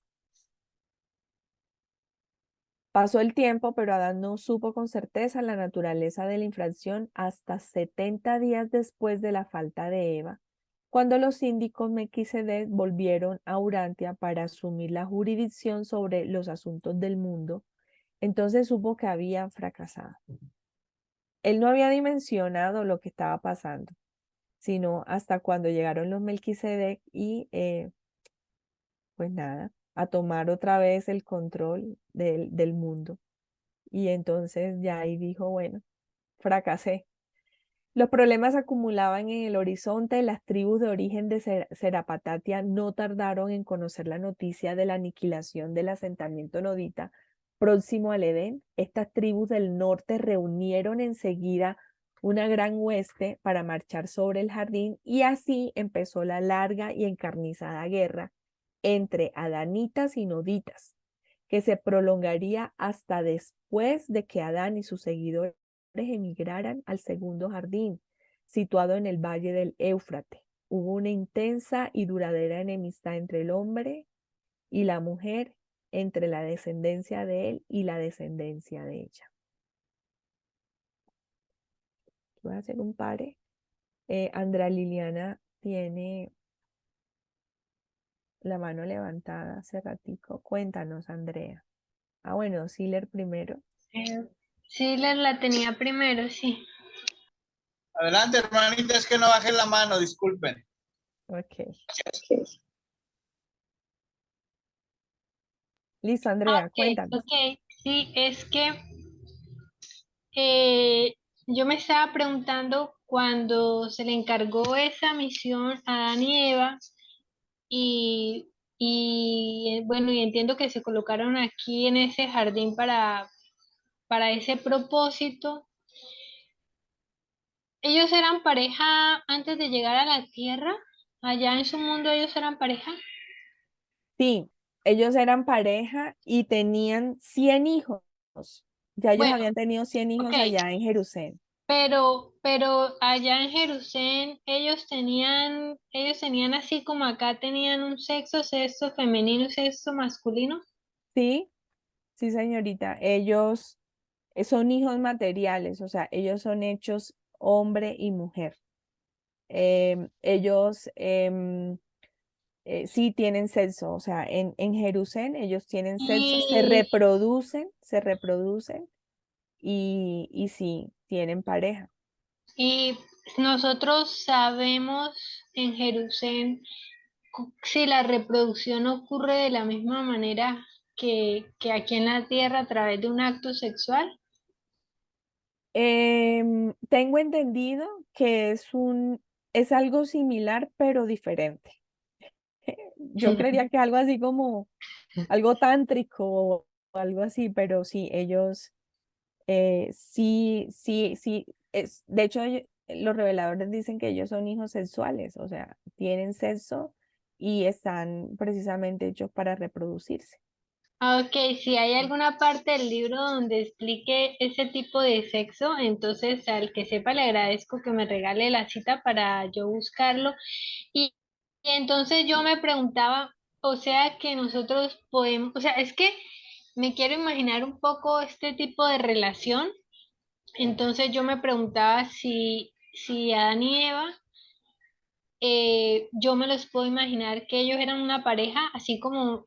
Pasó el tiempo, pero Adán no supo con certeza la naturaleza de la infracción hasta 70 días después de la falta de Eva, cuando los síndicos Melquisedec volvieron a Urantia para asumir la jurisdicción sobre los asuntos del mundo. Entonces supo que habían fracasado. Él no había dimensionado lo que estaba pasando, sino hasta cuando llegaron los Melquisedec y, pues nada, a tomar otra vez el control del mundo. Y entonces ya ahí dijo, bueno, fracasé. Los problemas se acumulaban en el horizonte. Las tribus de origen de Serapatatia no tardaron en conocer la noticia de la aniquilación del asentamiento nodita próximo al Edén. Estas tribus del norte reunieron enseguida una gran hueste para marchar sobre el jardín y así empezó la larga y encarnizada guerra entre adanitas y noditas, que se prolongaría hasta después de que Adán y sus seguidores emigraran al segundo jardín, situado en el valle del Éufrates, hubo una intensa y duradera enemistad entre el hombre y la mujer, entre la descendencia de él y la descendencia de ella. Voy a hacer un pare. Andrea Liliana tiene la mano levantada hace ratico. Cuéntanos, Andrea. Ah, bueno, Siler primero.
Sí, la tenía primero, sí.
Adelante, hermanita, es que no bajé la mano, disculpen.
Ok. Listo, Andrea, cuéntanos.
Ok, sí, es que yo me estaba preguntando cuando se le encargó esa misión a Adán y Eva bueno, y entiendo que se colocaron aquí en ese jardín para ese propósito. ¿Ellos eran pareja antes de llegar a la tierra? Allá en su mundo ellos eran pareja.
Sí, ellos eran pareja y tenían 100 hijos. Ya ellos
Bueno,
habían tenido 100
ok,
hijos allá en Jerusalén.
pero allá en Jerusalén ellos tenían así como acá tenían un sexo femenino y sexo masculino.
Sí, sí, señorita. Ellos son hijos materiales, o sea, ellos son hechos hombre y mujer. Ellos sí tienen sexo, o sea, en Jerusalén ellos tienen sexo, se reproducen y sí, tienen pareja.
Y nosotros sabemos en Jerusalén si la reproducción ocurre de la misma manera que aquí en la tierra a través de un acto sexual.
Tengo entendido que es algo similar, pero diferente. Yo creería que algo así como algo tántrico o algo así, pero sí, ellos sí, de hecho los reveladores dicen que ellos son hijos sexuales, o sea, tienen sexo y están precisamente hechos para reproducirse.
Ok, si hay alguna parte del libro donde explique ese tipo de sexo, entonces al que sepa le agradezco que me regale la cita para yo buscarlo. Y entonces yo me preguntaba, o sea que nosotros podemos, o sea, es que me quiero imaginar un poco este tipo de relación. Entonces yo me preguntaba si Adán y Eva, yo me los puedo imaginar que ellos eran una pareja, así como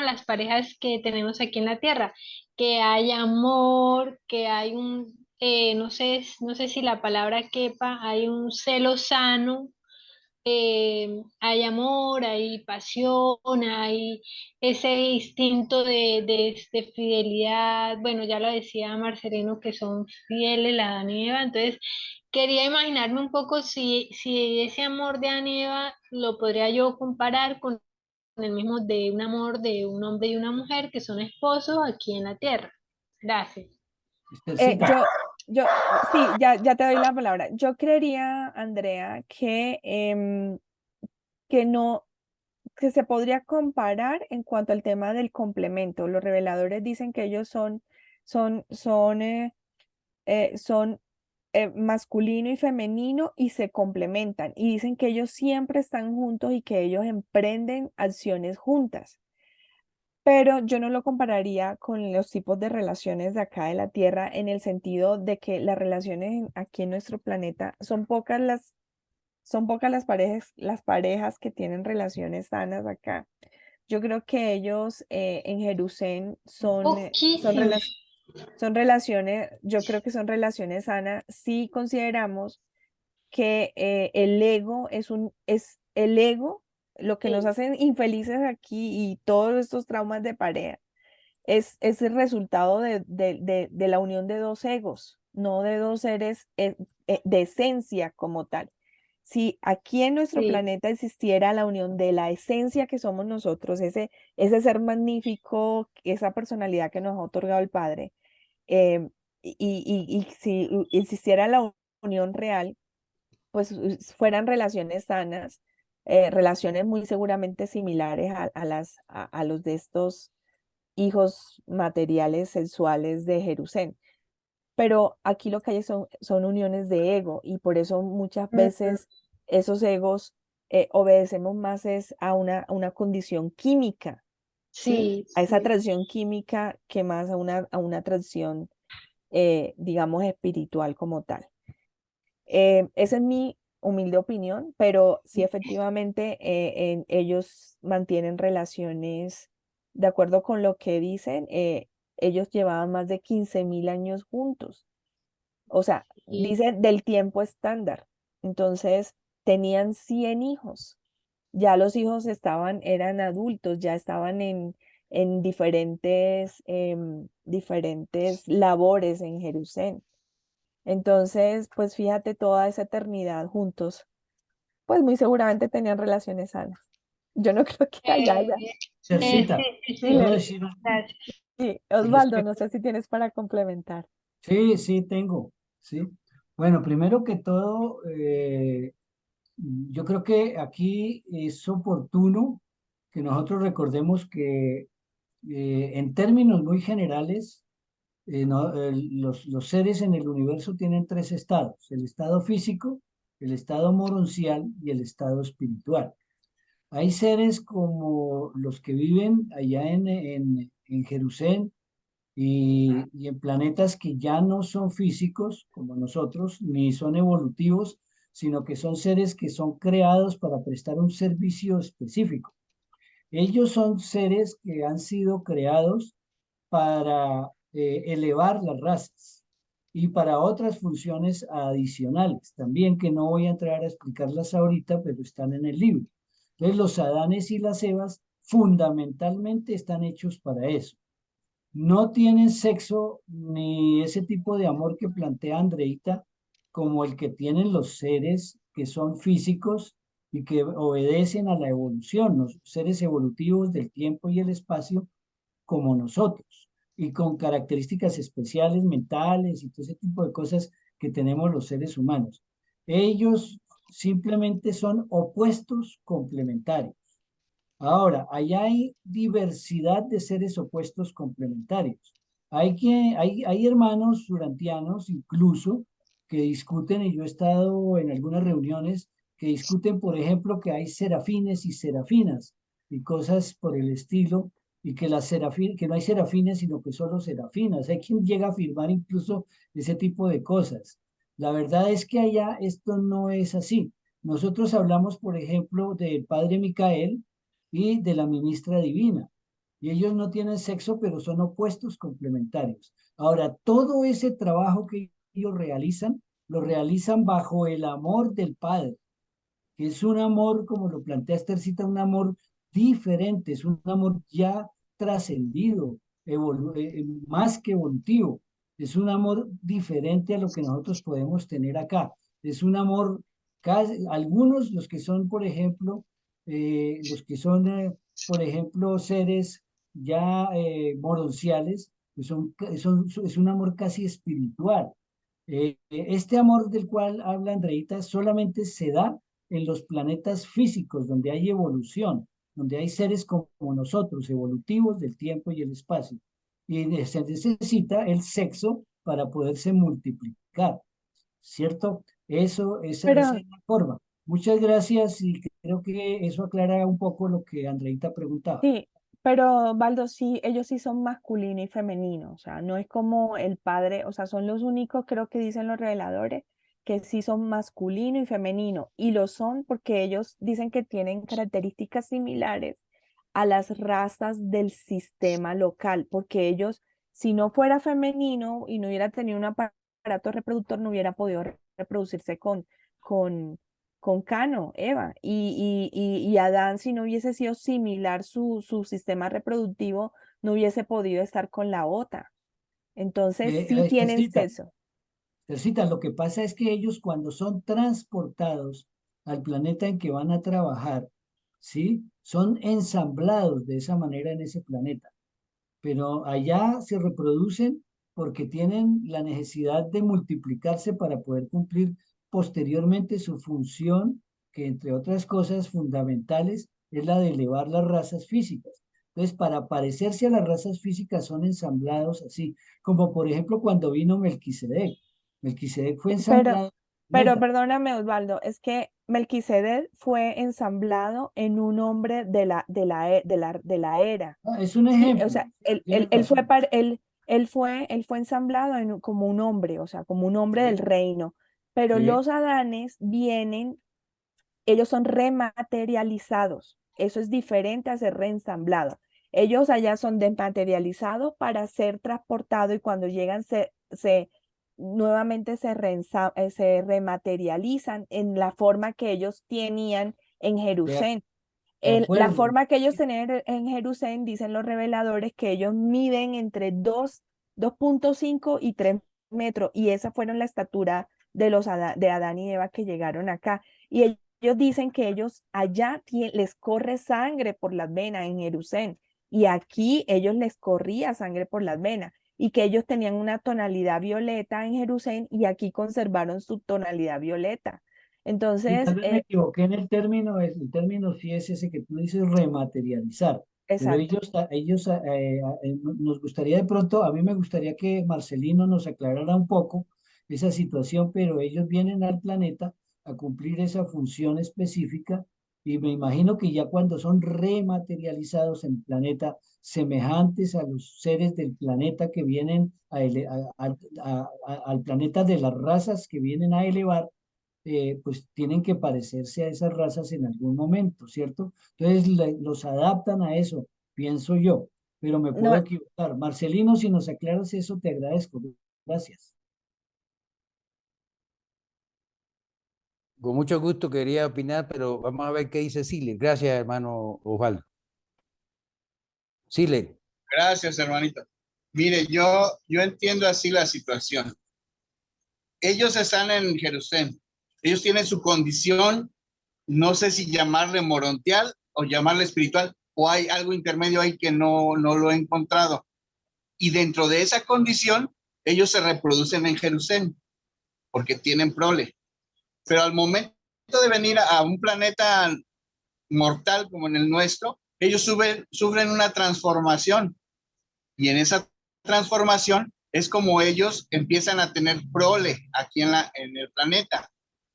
las parejas que tenemos aquí en la Tierra, que hay amor, que hay no sé si la palabra quepa, hay un celo sano, hay amor, hay pasión, hay ese instinto de fidelidad. Bueno, ya lo decía Marcelino, que son fieles la Adán y Eva. Entonces, quería imaginarme un poco si ese amor de Adán y Eva lo podría yo comparar con el mismo de un amor de un hombre y una mujer que son esposos aquí en la tierra. Gracias.
Eh,
Estercita,
yo, sí, ya te doy la palabra. Yo creería, Andrea, que no, que se podría comparar en cuanto al tema del complemento. Los reveladores dicen que ellos son, son, eh, son masculino y femenino y se complementan. Y dicen que ellos siempre están juntos y que ellos emprenden acciones juntas. Pero yo no lo compararía con los tipos de relaciones de acá de la Tierra en el sentido de que las relaciones aquí en nuestro planeta son pocas las parejas que tienen relaciones sanas acá. Yo creo que ellos en Jerusalén
Poquísimo.
son relaciones, yo creo que son relaciones sanas si consideramos que es el ego lo que nos
Sí.
hacen infelices aquí y todos estos traumas de pareja es el resultado de la unión de dos egos, no de dos seres de esencia como tal. Si aquí en nuestro
Sí.
planeta existiera la unión de la esencia que somos nosotros, ese ser magnífico, esa personalidad que nos ha otorgado el Padre, y si existiera la unión real, pues fueran relaciones sanas, relaciones muy seguramente similares a los de estos hijos materiales sexuales de Jerusalén. Pero aquí lo que hay son uniones de ego y por eso muchas veces esos egos obedecemos más es a una condición química, ¿sí?
Sí,
A esa
sí.
atracción química que más a una atracción, digamos, espiritual como tal. Esa es mi humilde opinión, pero sí efectivamente ellos mantienen relaciones, de acuerdo con lo que dicen, ellos llevaban más de 15.000 años juntos. O sea,
Y
dice del tiempo estándar. Entonces, tenían 100 hijos. Ya los hijos eran adultos, ya estaban en diferentes labores en Jerusalén. Entonces, pues fíjate toda esa eternidad juntos, pues muy seguramente tenían relaciones sanas. Yo no creo que haya.
Tercita,
sí,
Sí,
¿puedo
sí.
decir algo
Gracias.
sí,
al
Osvaldo, no
respecto?
sé si tienes para complementar.
Sí, sí, tengo, sí. Bueno, primero que todo, yo creo que aquí es oportuno que nosotros recordemos que en términos muy generales, los seres en el universo tienen tres estados: el estado físico, el estado moroncial y el estado espiritual. Hay seres como los que viven allá en Jerusalén y en planetas que ya no son físicos como nosotros, ni son evolutivos, sino que son seres que son creados para prestar un servicio específico. Ellos son seres que han sido creados para elevar las razas y para otras funciones adicionales, también que no voy a entrar a explicarlas ahorita, pero están en el libro. Entonces, los Adanes y las Evas fundamentalmente están hechos para eso. No tienen sexo ni ese tipo de amor que plantea Andreita, como el que tienen los seres que son físicos y que obedecen a la evolución, los seres evolutivos del tiempo y el espacio como nosotros, y con características especiales mentales y todo ese tipo de cosas que tenemos los seres humanos. Ellos simplemente son opuestos complementarios. Ahora, allá hay diversidad de seres opuestos complementarios. Hay hermanos urantianos incluso que discuten, y yo he estado en algunas reuniones que discuten, por ejemplo, que hay serafines y serafinas y cosas por el estilo, y que, que no hay serafines, sino que solo serafinas. Hay quien llega a afirmar incluso ese tipo de cosas. La verdad es que allá esto no es así. Nosotros hablamos, por ejemplo, del padre Micael y de la ministra divina. Y ellos no tienen sexo, pero son opuestos complementarios. Ahora, todo ese trabajo que ellos realizan, lo realizan bajo el amor del Padre, que es un amor, como lo plantea Esthercita, un amor diferente, es un amor ya trascendido, más que evolutivo. Es un amor diferente a lo que nosotros podemos tener acá. Es un amor, algunos, los que son, por ejemplo, por ejemplo, seres ya moronciales, pues es un amor casi espiritual. Este amor del cual habla Andreita solamente se da en los planetas físicos, donde hay evolución, donde hay seres como nosotros, evolutivos del tiempo y el espacio. Y se necesita el sexo para poderse multiplicar, ¿cierto? Esa
Pero
es la forma. Muchas gracias y creo que eso aclara un poco lo que Andreita preguntaba.
sí, pero Baldo, sí, ellos sí son masculino y femenino, o sea, no es como el padre, o sea, son los únicos, creo que dicen los reveladores, que sí son masculino y femenino, y lo son porque ellos dicen que tienen características similares a las razas del sistema local, porque ellos, si no fuera femenino y no hubiera tenido un aparato reproductor, no hubiera podido reproducirse con, con Cano, Eva, y Adán, si no hubiese sido similar su sistema reproductivo, no hubiese podido estar con la otra. Entonces, sí tienen
Esthercita,
sexo.
Tercita, lo que pasa es que ellos cuando son transportados al planeta en que van a trabajar, ¿sí? Son ensamblados de esa manera en ese planeta, pero allá se reproducen porque tienen la necesidad de multiplicarse para poder cumplir posteriormente su función, que entre otras cosas fundamentales es la de elevar las razas físicas. Entonces, para parecerse a las razas físicas son ensamblados así, como por ejemplo cuando vino Melquisedec. Melquisedec fue
Pero,
ensamblado en el
pero
planeta.
perdóname, Osvaldo, es que Melquisedec fue ensamblado en un hombre de la era.
Es un
Sí,
ejemplo.
o sea,
Tienes
él
razón.
él fue ensamblado como un hombre, o sea, como un hombre del
Sí,
reino. Pero
sí.
los Adanes vienen, ellos son rematerializados. Eso es diferente a ser reensamblado. Ellos allá son dematerializados para ser transportados y cuando llegan nuevamente se rematerializan en la forma que ellos tenían en
De,
Jerusalén.
de
La
acuerdo.
forma que ellos tenían en Jerusalén, dicen los reveladores, que ellos miden entre 2.5 y 3 metros, y esa fueron la estatura de de Adán y Eva que llegaron acá. Y ellos dicen que ellos allá les corre sangre por las venas en Jerusalén, y aquí ellos les corría sangre por las venas, y que ellos tenían una tonalidad violeta en Jerusalén, y aquí conservaron su tonalidad violeta.
Y
Entonces,
tal vez me equivoqué en el término, el término sí es ese que tú dices rematerializar, pero
exacto.
nos gustaría de pronto, a mí me gustaría que Marcelino nos aclarara un poco esa situación, pero ellos vienen al planeta a cumplir esa función específica y me imagino que ya cuando son rematerializados en el planeta, semejantes a los seres del planeta que vienen al planeta de las razas que vienen a elevar, pues tienen que parecerse a esas razas en algún momento, ¿cierto? Entonces los adaptan a eso, pienso yo, pero me puedo
No,
equivocar. Marcelino, si nos aclaras eso, te agradezco. Gracias.
Con mucho gusto quería opinar, pero vamos a ver qué dice Siles. Gracias, hermano Osvaldo. Siles.
Gracias, hermanito. Mire, yo entiendo así la situación. Ellos están en Jerusalén. Ellos tienen su condición, no sé si llamarle morontial o llamarle espiritual, o hay algo intermedio ahí que no lo he encontrado. Y dentro de esa condición, ellos se reproducen en Jerusalén porque tienen prole. Pero al momento de venir a un planeta mortal como en el nuestro, ellos sufren una transformación y en esa transformación es como ellos empiezan a tener prole aquí en el planeta,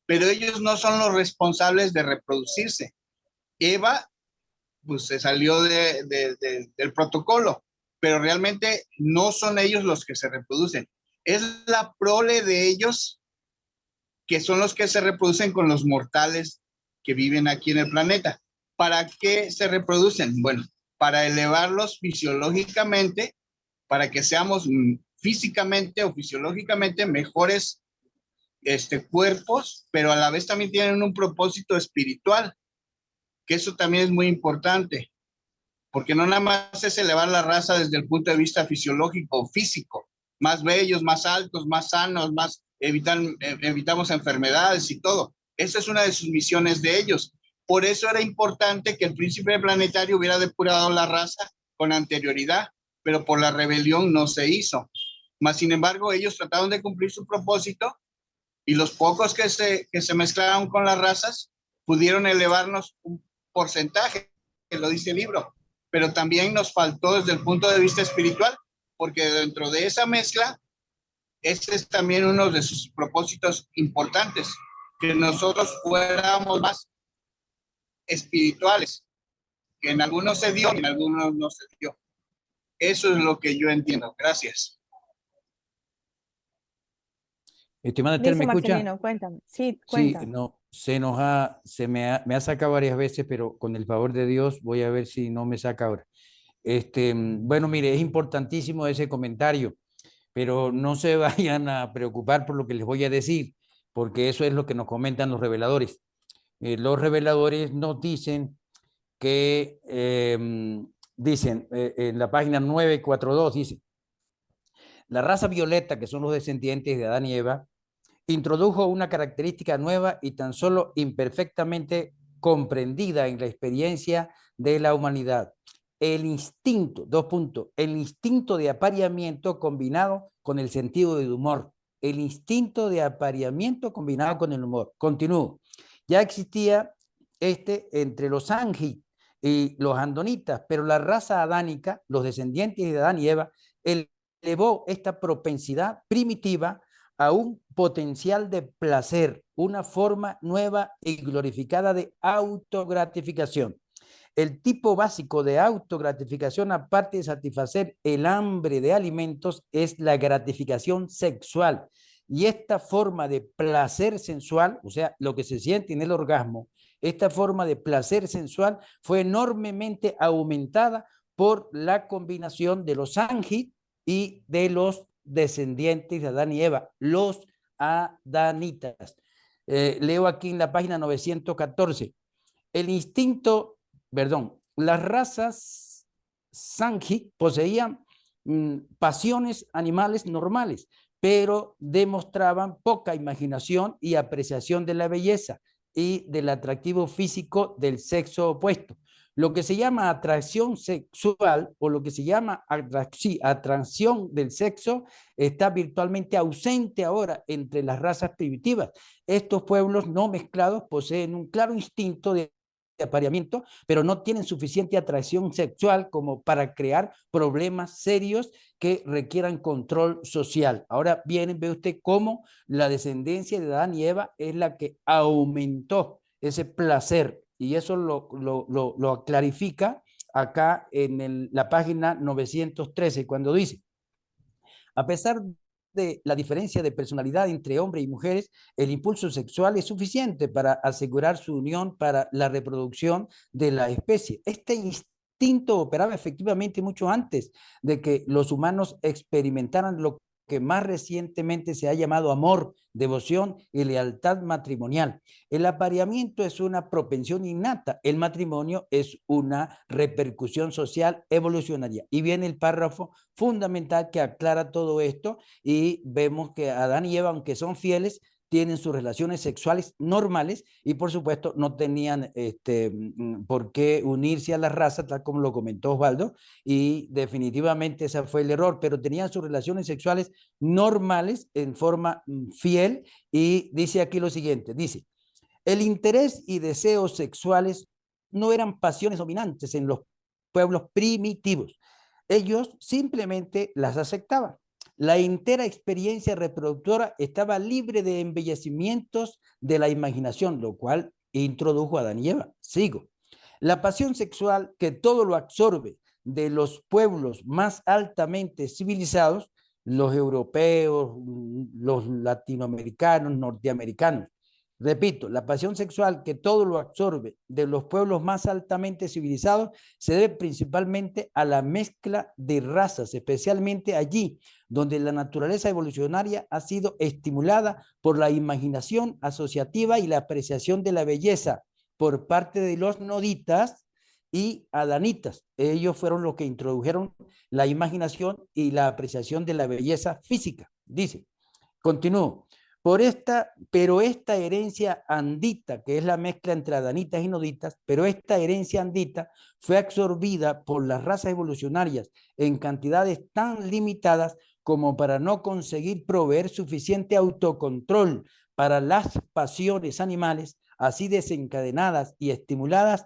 pero ellos no son los responsables de reproducirse. Eva, pues se salió del protocolo, pero realmente no son ellos los que se reproducen. Es la prole de ellos que son los que se reproducen con los mortales que viven aquí en el planeta. ¿Para qué se reproducen? Bueno, para elevarlos fisiológicamente, para que seamos físicamente o fisiológicamente mejores cuerpos, pero a la vez también tienen un propósito espiritual, que eso también es muy importante, porque no nada más es elevar la raza desde el punto de vista fisiológico o físico, más bellos, más altos, más sanos, evitamos enfermedades y todo. Esa es una de sus misiones de ellos. Por eso era importante que el príncipe planetario hubiera depurado la raza con anterioridad, pero por la rebelión no se hizo. Mas, sin embargo, ellos trataron de cumplir su propósito y los pocos que se mezclaron con las razas pudieron elevarnos un porcentaje, que lo dice el libro, pero también nos faltó desde el punto de vista espiritual, porque dentro de esa mezcla, este es también uno de sus propósitos importantes, que nosotros fuéramos más espirituales, que en algunos se dio y en algunos no se dio. Eso es lo que yo entiendo. Gracias.
Estimado Esther,
listo,
¿me escucha?
Marcelino, cuéntame. Sí,
Sí,
cuéntame.
no, me ha sacado varias veces, pero con el favor de Dios voy a ver si no me saca ahora. Bueno, mire, es importantísimo ese comentario, pero no se vayan a preocupar por lo que les voy a decir, porque eso es lo que nos comentan los reveladores. Los reveladores nos dicen que, en la página 942, dice, la raza violeta, que son los descendientes de Adán y Eva, introdujo una característica nueva y tan solo imperfectamente comprendida en la experiencia de la humanidad. El instinto, dos puntos, el instinto de apareamiento combinado con el sentido del humor. El instinto de apareamiento combinado con el humor. Continúo. Ya existía entre los Angi y los andonitas, pero la raza adánica, los descendientes de Adán y Eva, elevó esta propensidad primitiva a un potencial de placer, una forma nueva y glorificada de autogratificación. El tipo básico de autogratificación, aparte de satisfacer el hambre de alimentos, es la gratificación sexual. Y esta forma de placer sensual, o sea, lo que se siente en el orgasmo, esta forma de placer sensual fue enormemente aumentada por la combinación de los Sanghi y de los descendientes de Adán y Eva, los adanitas. Leo aquí en la página 914. El instinto, perdón, las razas Sanghi poseían pasiones animales normales, pero demostraban poca imaginación y apreciación de la belleza y del atractivo físico del sexo opuesto. Lo que se llama atracción sexual o lo que se llama atracción del sexo está virtualmente ausente ahora entre las razas primitivas. Estos pueblos no mezclados poseen un claro instinto de apareamiento, pero no tienen suficiente atracción sexual como para crear problemas serios que requieran control social. Ahora bien, ve usted cómo la descendencia de Adán y Eva es la que aumentó ese placer, y eso lo clarifica acá en la página 913, cuando dice: a pesar de la diferencia de personalidad entre hombres y mujeres, el impulso sexual es suficiente para asegurar su unión para la reproducción de la especie. Este instinto operaba efectivamente mucho antes de que los humanos experimentaran lo que más recientemente se ha llamado amor, devoción y lealtad matrimonial. El apareamiento es una propensión innata, el matrimonio es una repercusión social evolucionaria. Y viene el párrafo fundamental que aclara todo esto, y vemos que Adán y Eva, aunque son fieles, tienen sus relaciones sexuales normales y por supuesto no tenían por qué unirse a la raza, tal como lo comentó Osvaldo, y definitivamente ese fue el error, pero tenían sus relaciones sexuales normales en forma fiel. Y dice aquí lo siguiente, dice: el interés y deseos sexuales no eran pasiones dominantes en los pueblos primitivos. Ellos simplemente las aceptaban. La entera experiencia reproductora estaba libre de embellecimientos de la imaginación, lo cual introdujo a Adán y Eva. Sigo. La pasión sexual que todo lo absorbe de los pueblos más altamente civilizados, los europeos, los latinoamericanos, norteamericanos. Repito, la pasión sexual que todo lo absorbe de los pueblos más altamente civilizados se debe principalmente a la mezcla de razas, especialmente allí donde la naturaleza evolucionaria ha sido estimulada por la imaginación asociativa y la apreciación de la belleza por parte de los noditas y adanitas. Ellos fueron los que introdujeron la imaginación y la apreciación de la belleza física. Dice, continúo. Pero esta herencia andita, que es la mezcla entre adanitas y noditas, pero esta herencia andita fue absorbida por las razas evolucionarias en cantidades tan limitadas como para no conseguir proveer suficiente autocontrol para las pasiones animales, así desencadenadas y estimuladas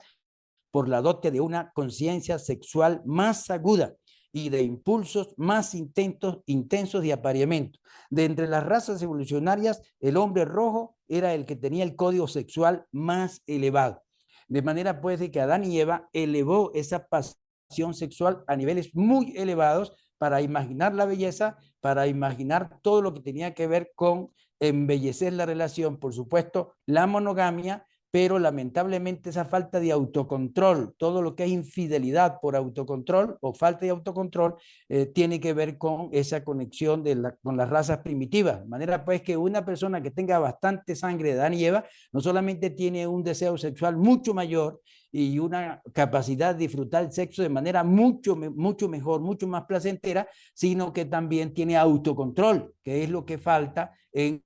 por la dote de una conciencia sexual más aguda y de impulsos más intensos de apareamiento. De entre las razas evolucionarias, el hombre rojo era el que tenía el código sexual más elevado. De manera pues de que Adán y Eva elevó esa pasión sexual a niveles muy elevados para imaginar la belleza, para imaginar todo lo que tenía que ver con embellecer la relación, por supuesto, la monogamia, pero lamentablemente esa falta de autocontrol, todo lo que es infidelidad por autocontrol o falta de autocontrol, tiene que ver con esa conexión con las razas primitivas. De manera pues que una persona que tenga bastante sangre de Adán y Eva no solamente tiene un deseo sexual mucho mayor y una capacidad de disfrutar el sexo de manera mucho mejor, mucho más placentera, sino que también tiene autocontrol, que es lo que falta en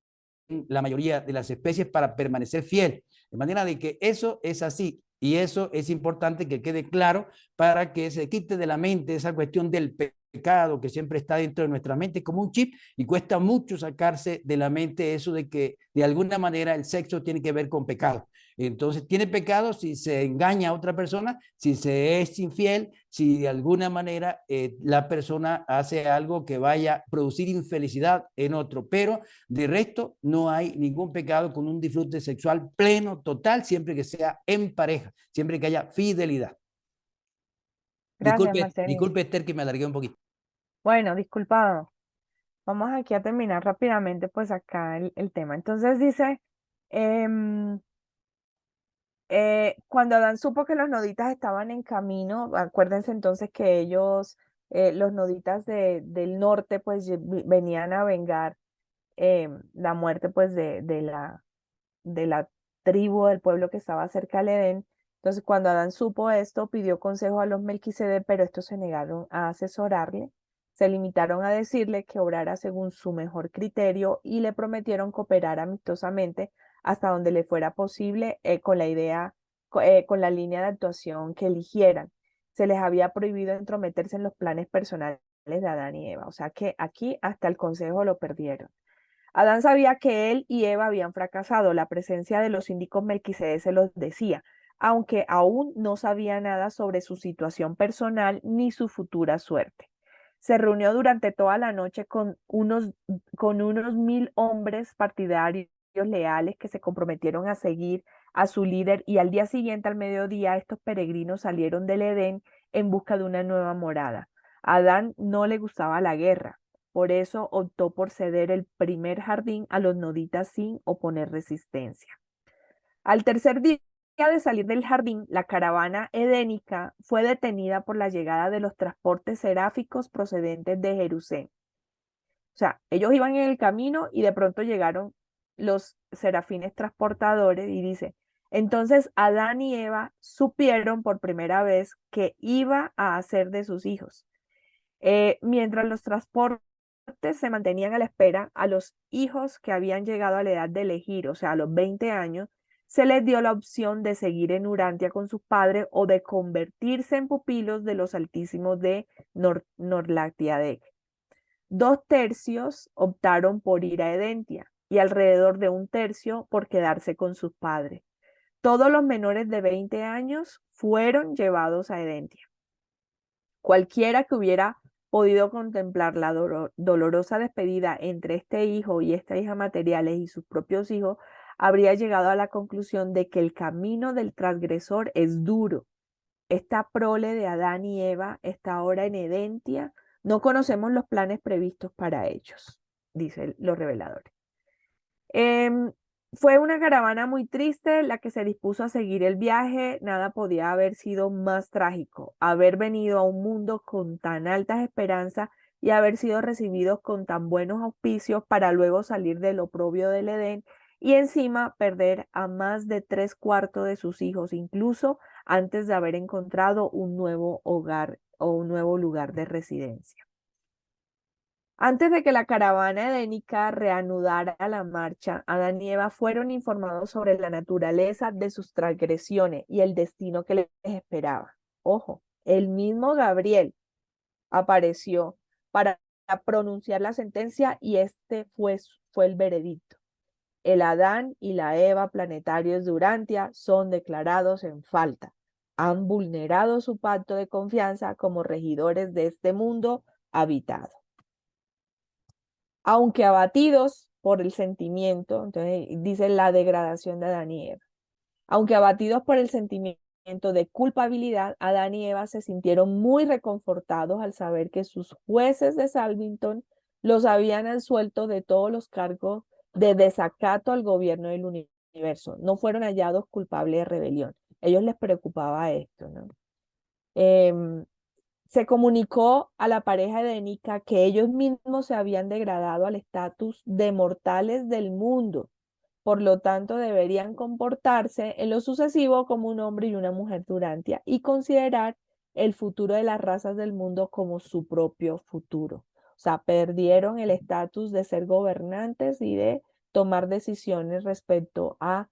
la mayoría de las especies para permanecer fiel. De manera de que eso es así, y eso es importante que quede claro para que se quite de la mente esa cuestión del pecado que siempre está dentro de nuestra mente como un chip y cuesta mucho sacarse de la mente eso de que de alguna manera el sexo tiene que ver con pecado. Entonces, tiene pecado si se engaña a otra persona, si se es infiel, si de alguna manera la persona hace algo que vaya a producir infelicidad en otro, pero de resto no hay ningún pecado con un disfrute sexual pleno, total, siempre que sea en pareja, siempre que haya fidelidad.
Gracias, Marcelino.
Disculpe, Esther, que me alargué un poquito.
Bueno, disculpado. Vamos aquí a terminar rápidamente pues acá el tema. Entonces dice, em, cuando Adán supo que los noditas estaban en camino, acuérdense entonces que ellos, los noditas del norte, pues venían a vengar la muerte pues de la tribu del pueblo que estaba cerca del Edén. Entonces cuando Adán supo esto, pidió consejo a los Melquisedec, pero estos se negaron a asesorarle. Se limitaron a decirle que obrara según su mejor criterio y le prometieron cooperar amistosamente hasta donde le fuera posible con la idea, con la línea de actuación que eligieran. Se les había prohibido entrometerse en los planes personales de Adán y Eva. O sea que aquí hasta el consejo lo perdieron. Adán sabía que él y Eva habían fracasado. La presencia de los síndicos Melquisedec se los decía, aunque aún no sabía nada sobre su situación personal ni su futura suerte. Se reunió durante toda la noche con unos 1000 hombres partidarios leales que se comprometieron a seguir a su líder, y al día siguiente, al mediodía, estos peregrinos salieron del Edén en busca de una nueva morada. A Adán no le gustaba la guerra. Por eso optó por ceder el primer jardín a los noditas sin oponer resistencia. Al tercer día de salir del jardín, la caravana edénica fue detenida por la llegada de los transportes seráficos procedentes de Jerusalén. O sea, ellos iban en el camino y de pronto llegaron los serafines transportadores y dice, entonces Adán y Eva supieron por primera vez que iba a hacer de sus hijos. Mientras los transportes se mantenían a la espera, a los hijos que habían llegado a la edad de elegir, o sea, a los 20 años, se les dio la opción de seguir en Urantia con sus padres o de convertirse en pupilos de los altísimos de Norlactiadec. 2/3 optaron por ir a Edentia y alrededor de 1/3 por quedarse con sus padres. Todos los menores de 20 años fueron llevados a Edentia. Cualquiera que hubiera podido contemplar la dolorosa despedida entre este hijo y esta hija materiales y sus propios hijos, habría llegado a la conclusión de que el camino del transgresor es duro. Esta prole de Adán y Eva está ahora en Edentia. No conocemos los planes previstos para ellos, dicen los reveladores. Fue una caravana muy triste la que se dispuso a seguir el viaje. Nada podía haber sido más trágico. Haber venido a un mundo con tan altas esperanzas y haber sido recibidos con tan buenos auspicios para luego salir del oprobio del Edén y encima perder a más de 3/4 de sus hijos, incluso antes de haber encontrado un nuevo hogar o un nuevo lugar de residencia. Antes de que la caravana edénica reanudara la marcha, Adán y Eva fueron informados sobre la naturaleza de sus transgresiones y el destino que les esperaba. Ojo, el mismo Gabriel apareció para pronunciar la sentencia y este fue el veredicto. El Adán y la Eva planetarios de Urantia son declarados en falta. Han vulnerado su pacto de confianza como regidores de este mundo habitado. Aunque abatidos por el sentimiento, entonces dice la degradación de Adán y Eva. Aunque abatidos por el sentimiento de culpabilidad, Adán y Eva se sintieron muy reconfortados al saber que sus jueces de Salvington los habían absuelto de todos los cargos de desacato al gobierno del universo. No fueron hallados culpables de rebelión. A ellos les preocupaba esto, ¿no? Se comunicó a la pareja edénica que ellos mismos se habían degradado al estatus de mortales del mundo. Por lo tanto, deberían comportarse en lo sucesivo como un hombre y una mujer Durantia y considerar el futuro de las razas del mundo como su propio futuro. O sea, perdieron el estatus de ser gobernantes y de tomar decisiones respecto a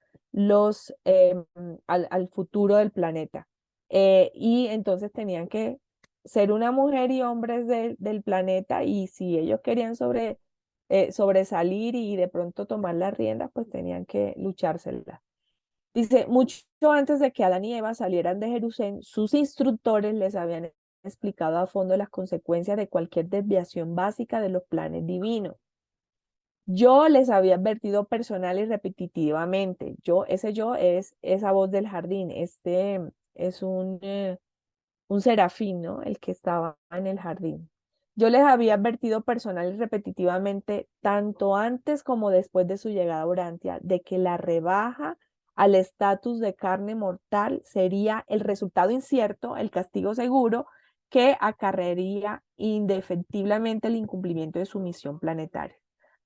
al futuro del planeta. Y entonces tenían que ser una mujer y hombres del planeta, y si ellos querían sobresalir y de pronto tomar las riendas, pues tenían que luchárselas. Dice, mucho antes de que Adán y Eva salieran de Jerusalén, sus instructores les habían explicado a fondo las consecuencias de cualquier desviación básica de los planes divinos. Yo les había advertido personal y repetitivamente. Ese yo es esa voz del jardín. Este es un serafín, ¿no? El que estaba en el jardín. Yo les había advertido personal y repetitivamente, tanto antes como después de su llegada a Urantia, de que la rebaja al estatus de carne mortal sería el resultado incierto, el castigo seguro, que acarrearía indefectiblemente el incumplimiento de su misión planetaria.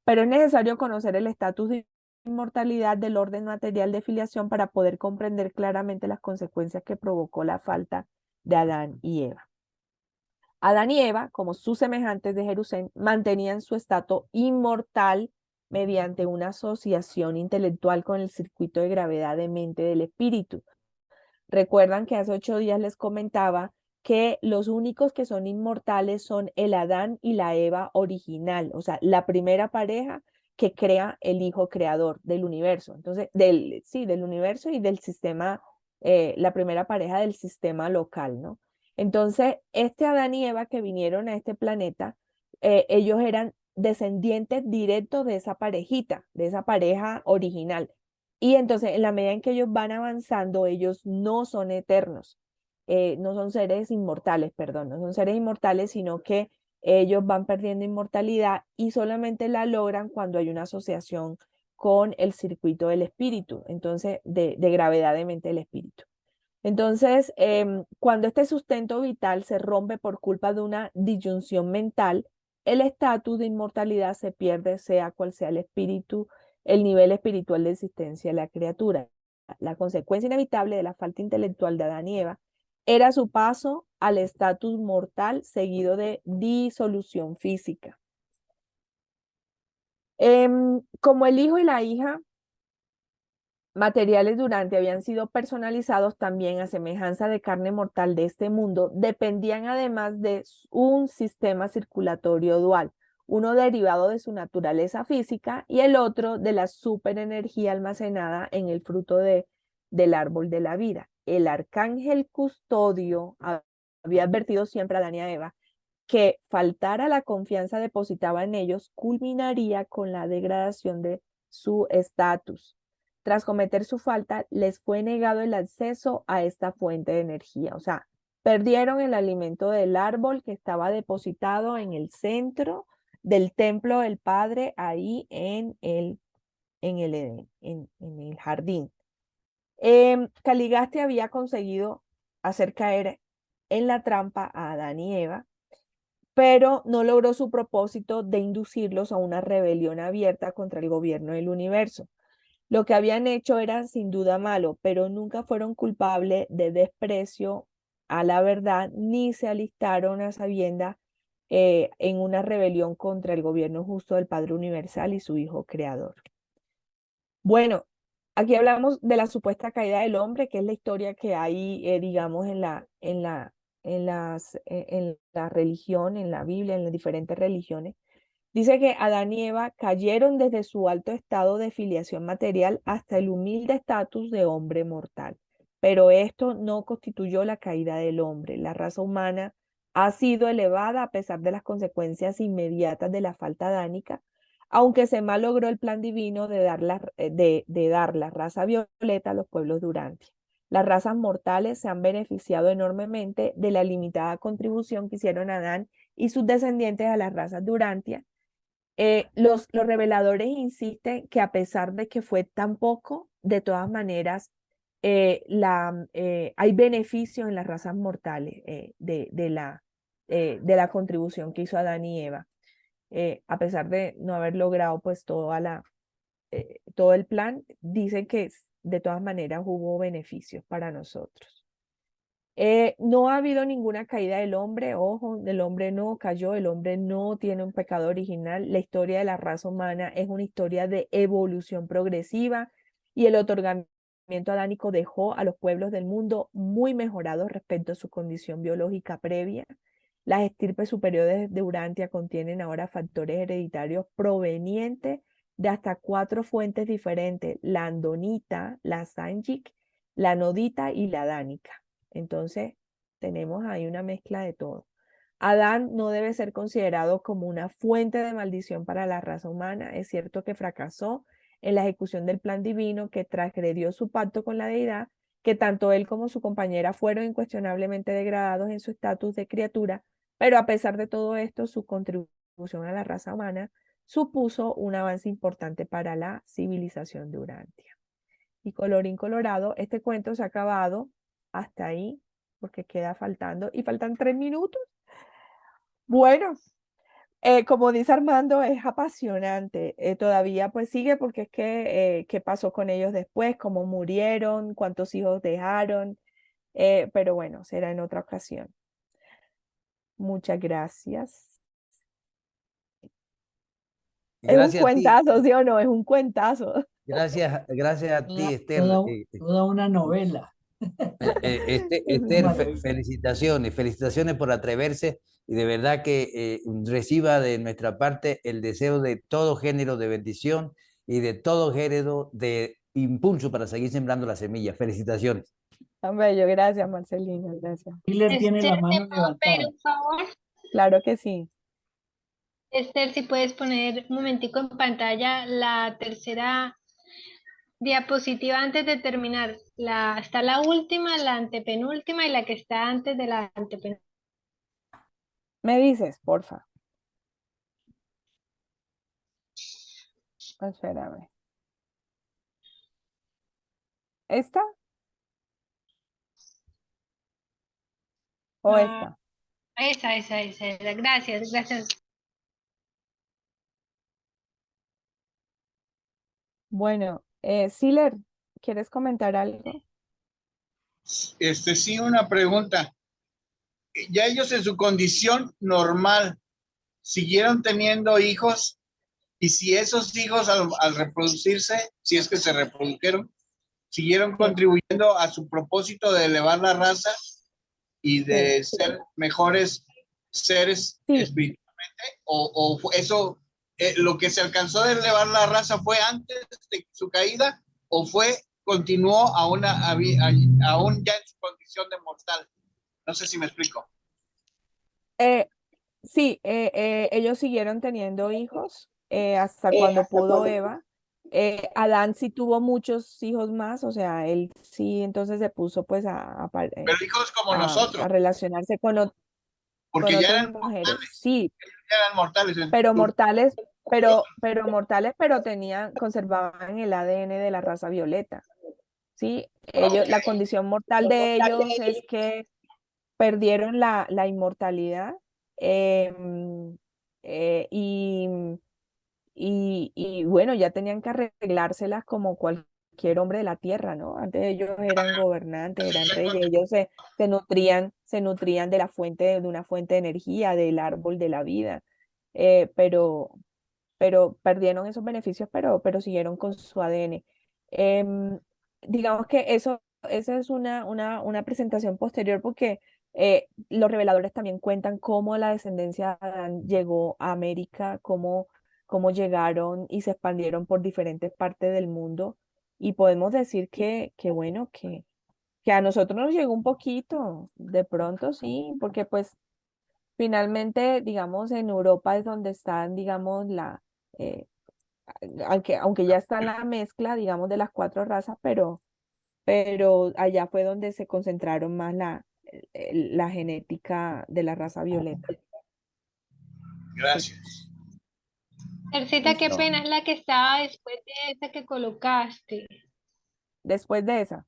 Pero es necesario conocer el estatus de inmortalidad del orden material de filiación para poder comprender claramente las consecuencias que provocó la falta de Adán y Eva. Adán y Eva, como sus semejantes de Jerusalén, mantenían su estatus inmortal mediante una asociación intelectual con el circuito de gravedad de mente del espíritu. Recuerdan que hace 8 días les comentaba que los únicos que son inmortales son el Adán y la Eva original, o sea, la primera pareja que crea el hijo creador del universo. Entonces, del universo y del sistema, la primera pareja del sistema local, ¿no? Entonces, este Adán y Eva que vinieron a este planeta, ellos eran descendientes directos de esa parejita, de esa pareja original. Y entonces, en la medida en que ellos van avanzando, ellos no son eternos, no son seres inmortales, perdón, no son seres inmortales, sino que ellos van perdiendo inmortalidad y solamente la logran cuando hay una asociación con el circuito del espíritu, entonces, de gravedad de mente del espíritu. Entonces, cuando este sustento vital se rompe por culpa de una disyunción mental, el estatus de inmortalidad se pierde, sea cual sea el espíritu, el nivel espiritual de existencia de la criatura. La consecuencia inevitable de la falta intelectual de Adán y Eva era su paso al estatus mortal seguido de disolución física. Como el hijo y la hija materiales durante habían sido personalizados también a semejanza de carne mortal de este mundo, dependían además de un sistema circulatorio dual, uno derivado de su naturaleza física y el otro de la superenergía almacenada en el fruto del árbol de la vida. El arcángel custodio había advertido siempre a Adán y a Eva que faltar a la confianza depositada en ellos culminaría con la degradación de su estatus. Tras cometer su falta, les fue negado el acceso a esta fuente de energía. O sea, perdieron el alimento del árbol que estaba depositado en el centro del templo del Padre, ahí en el Edén, en el jardín. Caligaste había conseguido hacer caer en la trampa a Adán y Eva, pero no logró su propósito de inducirlos a una rebelión abierta contra el gobierno del universo. Lo que habían hecho era sin duda malo, pero nunca fueron culpables de desprecio a la verdad, ni se alistaron a sabiendas en una rebelión contra el gobierno justo del Padre Universal y su Hijo Creador. Bueno, aquí hablamos de la supuesta caída del hombre, que es la historia que hay, digamos, en la religión, en la Biblia, en las diferentes religiones. Dice que Adán y Eva cayeron desde su alto estado de filiación material hasta el humilde estatus de hombre mortal. Pero esto no constituyó la caída del hombre. La raza humana ha sido elevada a pesar de las consecuencias inmediatas de la falta adánica, aunque se malogró el plan divino de dar la raza violeta a los pueblos de Urantia. Las razas mortales se han beneficiado enormemente de la limitada contribución que hicieron Adán y sus descendientes a las razas de Urantia. Los reveladores insisten que a pesar de que fue tan poco, de todas maneras, hay beneficios en las razas mortales de la contribución que hizo Adán y Eva. A pesar de no haber logrado pues todo el plan, dicen que de todas maneras hubo beneficios para nosotros. No ha habido ninguna caída del hombre, ojo, el hombre no cayó, el hombre no tiene un pecado original. La historia de la raza humana es una historia de evolución progresiva y el otorgamiento adánico dejó a los pueblos del mundo muy mejorados respecto a su condición biológica previa. Las estirpes superiores de Urantia contienen ahora factores hereditarios provenientes de hasta 4 fuentes diferentes: la andonita, la sanjic, la nodita y la adánica. Entonces, tenemos ahí una mezcla de todo. Adán no debe ser considerado como una fuente de maldición para la raza humana. Es cierto que fracasó en la ejecución del plan divino, que transgredió su pacto con la deidad, que tanto él como su compañera fueron incuestionablemente degradados en su estatus de criatura, pero a pesar de todo esto, su contribución a la raza humana supuso un avance importante para la civilización de Urantia. Y colorín colorado, este cuento se ha acabado hasta ahí, porque queda faltando, y faltan 3 minutos. Bueno, como dice Armando, es apasionante. Todavía pues sigue, porque es que qué pasó con ellos después, cómo murieron, cuántos hijos dejaron, pero bueno, será en otra ocasión. Muchas gracias. Es un
Gracias a ti.
cuentazo, ¿sí o no? Es un cuentazo.
Gracias a ti, Esther.
Toda una novela.
Es
Esther,
Maravilla.
felicitaciones, felicitaciones por atreverse y de verdad que reciba de nuestra parte el deseo de todo género de bendición y de todo género de impulso para seguir sembrando las semillas. Felicitaciones.
tan bello. Gracias, Marcelino. Gracias.
Hiller tiene la
Esther, ¿te
mano
puedo pedir
levantada.
un favor?
Claro que sí.
Esther, si puedes poner un momentico en pantalla la tercera diapositiva antes de terminar. Está la última, la antepenúltima y la que está antes de la antepenúltima.
Me dices, porfa. Espérame. ¿Esta o
No,
esta?
esa. Gracias, gracias.
Bueno, Siler, ¿quieres comentar algo?
Sí, una pregunta. Ya ellos en su condición normal siguieron teniendo hijos, y si esos hijos al reproducirse, si es que se reprodujeron, siguieron
Sí.
contribuyendo a su propósito de elevar la raza y de
Sí.
ser mejores seres
Sí.
espiritualmente, o eso, lo que se alcanzó de elevar la raza fue antes de su caída, o continuó aún ya en su condición de mortal. No sé si me explico.
Sí, ellos siguieron teniendo hijos hasta cuando pudo Eva. Adán sí tuvo muchos hijos más, o sea, él sí entonces se puso pues
Pero hijos como nosotros,
a relacionarse con
porque ya
otras
eran
mujeres.
mortales,
Sí,
entonces,
pero mortales, pero conservaban el ADN de la raza violeta. Sí, la condición mortal de ellos es que perdieron la inmortalidad, em, eh, y, y bueno, ya tenían que arreglárselas como cualquier hombre de la tierra, ¿no? Antes ellos eran gobernantes, eran reyes, ellos se nutrían de de una fuente de energía, del árbol de la vida, eh, pero, pero perdieron esos beneficios, pero siguieron con su ADN. Em, digamos que esa es una presentación posterior, porque los reveladores también cuentan cómo la descendencia de Adán llegó a América, cómo llegaron y se expandieron por diferentes partes del mundo. Y podemos decir bueno, que a nosotros nos llegó un poquito, de pronto sí, porque pues finalmente, digamos, en Europa es donde están, digamos, eh, aunque ya está la mezcla, digamos, de las 4 razas, pero allá fue donde se concentraron más la genética de la raza violeta. Sí,
gracias.
Tercita, qué
listo.
pena, es la que estaba después de esa que colocaste.
Después de esa,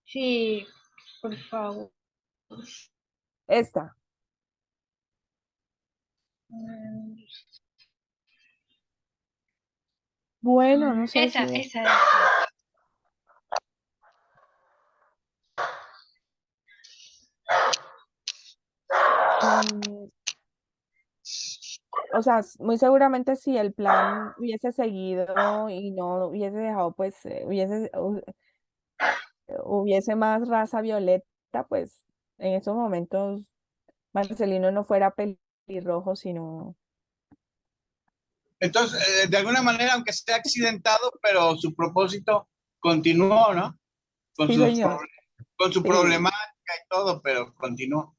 Sí, por favor.
esta.
Mm,
Bueno, no sé si
esa.
mm, o sea, muy seguramente si el plan hubiese seguido y no hubiese dejado, pues, hubiese más raza violeta, pues, en esos momentos Marcelino no fuera pelirrojo, sino...
Entonces, de alguna manera, aunque sea accidentado, pero su propósito continuó, ¿no? Con
Sí, señor.
con su
Sí,
problemática y todo, pero continuó.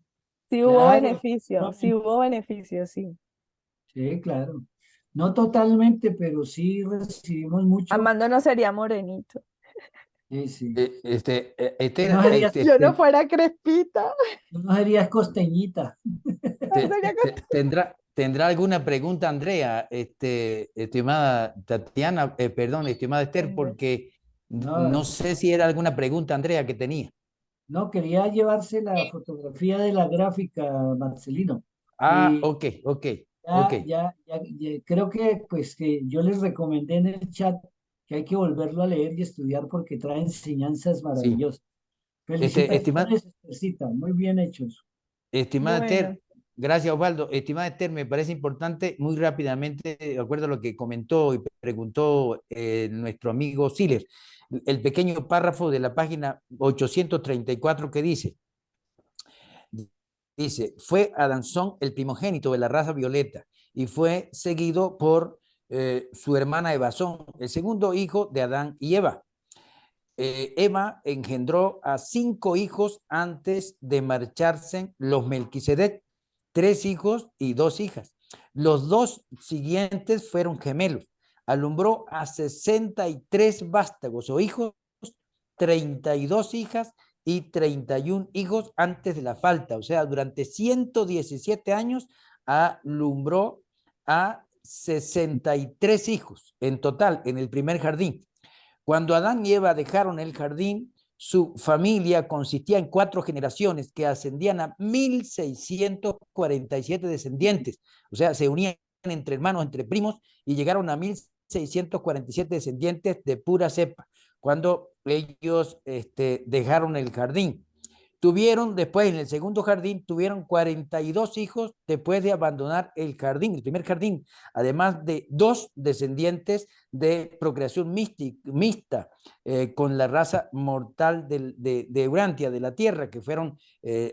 sí hubo
Claro,
beneficio, sí hubo beneficio, sí.
sí, claro. No totalmente, pero sí recibimos mucho.
Armando no sería morenito.
Sí, sí. Tú
Esther,
no serías,
Yo no fuera crespita,
tú no serías costeñita.
no sería
¿tendrá alguna pregunta, Andrea, estimada Tatiana, perdón, estimada Esther,
costeña.
porque no
No,
sé si era alguna pregunta, Andrea, que tenía.
no, quería llevarse la fotografía de la gráfica, Marcelino.
Ah,
Y
ok, ok, ok.
creo que pues que yo les recomendé en el chat que hay que volverlo a leer y estudiar porque trae enseñanzas
Sí.
maravillosas.
Estimada,
Felicitaciones, Estercita, muy bien hechos.
estimada
Bueno,
Esther, gracias Osvaldo. Estimada Esther, me parece importante, muy rápidamente, de acuerdo a lo que comentó y preguntó nuestro amigo Siles, el pequeño párrafo de la página 834 que dice, fue Adansón el primogénito de la raza violeta y fue seguido por su hermana Evasón, el segundo hijo de Adán y Eva. Eva engendró a 5 hijos antes de marcharse los Melquisedec, 3 hijos y 2 hijas. Los 2 siguientes fueron gemelos. Alumbró a 63 vástagos o hijos, 32 hijas y 31 hijos antes de la falta. O sea, durante 117 años alumbró a 63 hijos en total en el primer jardín. Cuando Adán y Eva dejaron el jardín, su familia consistía en 4 generaciones que ascendían a 1647 descendientes. O sea, se unían entre hermanos, entre primos, y llegaron a 1647 descendientes de pura cepa, cuando ellos dejaron el jardín. Tuvieron después, en el segundo jardín, tuvieron 42 hijos después de abandonar el jardín, el primer jardín, además de 2 descendientes de procreación mixta con la raza mortal de Urantia, de la tierra, que fueron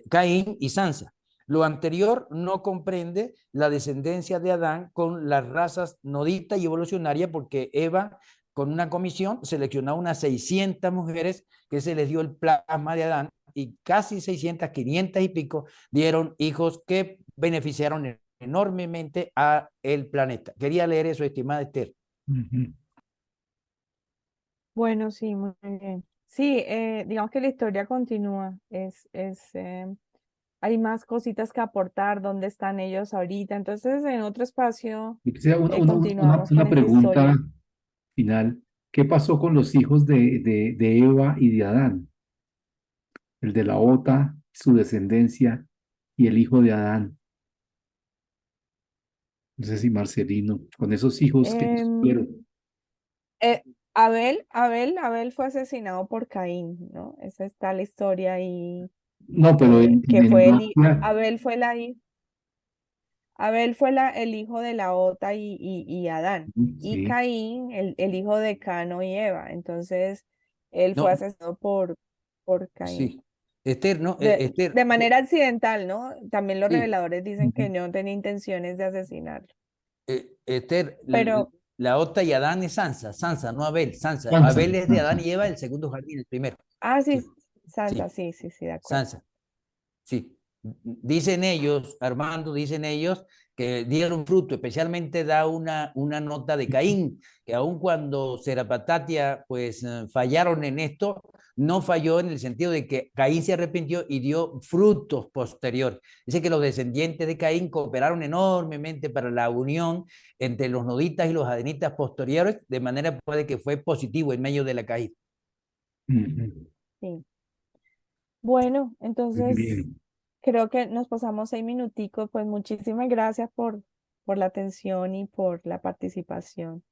Caín y Sansa. Lo anterior no comprende la descendencia de Adán con las razas nodita y evolucionaria, porque Eva, con una comisión, seleccionó unas 600 mujeres que se les dio el plasma de Adán y casi 600, 500 y pico dieron hijos que beneficiaron enormemente a el planeta. Quería leer eso, estimada Esther.
bueno, sí, muy bien. Sí, digamos que la historia continúa. Hay más cositas que aportar, dónde están ellos ahorita. Entonces, en otro espacio
Y quisiera
continuamos con
una
esa
pregunta
historia.
final. ¿Qué pasó con los hijos de Eva y de Adán? El de la Ota, su descendencia, y el hijo de Adán. No sé si Marcelino, con esos hijos que ellos
Em,
tuvieron.
eh, Abel fue asesinado por Caín, ¿no? Esa está la historia y
No, pero en
que fue
herencia,
Abel fue el hijo de la Ota y Adán. Y
sí.
Caín, el hijo de Cano y Eva. Entonces, él fue
No,
asesinado por Caín.
sí. Esther, no,
De manera accidental, ¿no? También los
sí.
reveladores dicen que no tenía intenciones de asesinarlo.
Esther,
Pero,
la Ota y Adán es Sansa, Sansa, no Abel, Sansa.
Sansa,
Abel es de
Sansa.
Adán y Eva, el segundo jardín, el primero.
sí,
Sí,
Sansa,
sí,
sí, de acuerdo.
Sansa. Sí, dicen ellos, Armando, dicen ellos que dieron fruto, especialmente da una nota de Caín, que aun cuando Serapatatia pues fallaron en esto, no falló en el sentido de que Caín se arrepintió y dio frutos posteriores. Dice que los descendientes de Caín cooperaron enormemente para la unión entre los noditas y los adenitas posteriores, de manera puede que fue positivo en medio de la caída.
Ujú.
Sí. Bueno,
Muy
entonces
bien.
creo que nos pasamos 6 minuticos. Pues muchísimas gracias por la atención y por la participación.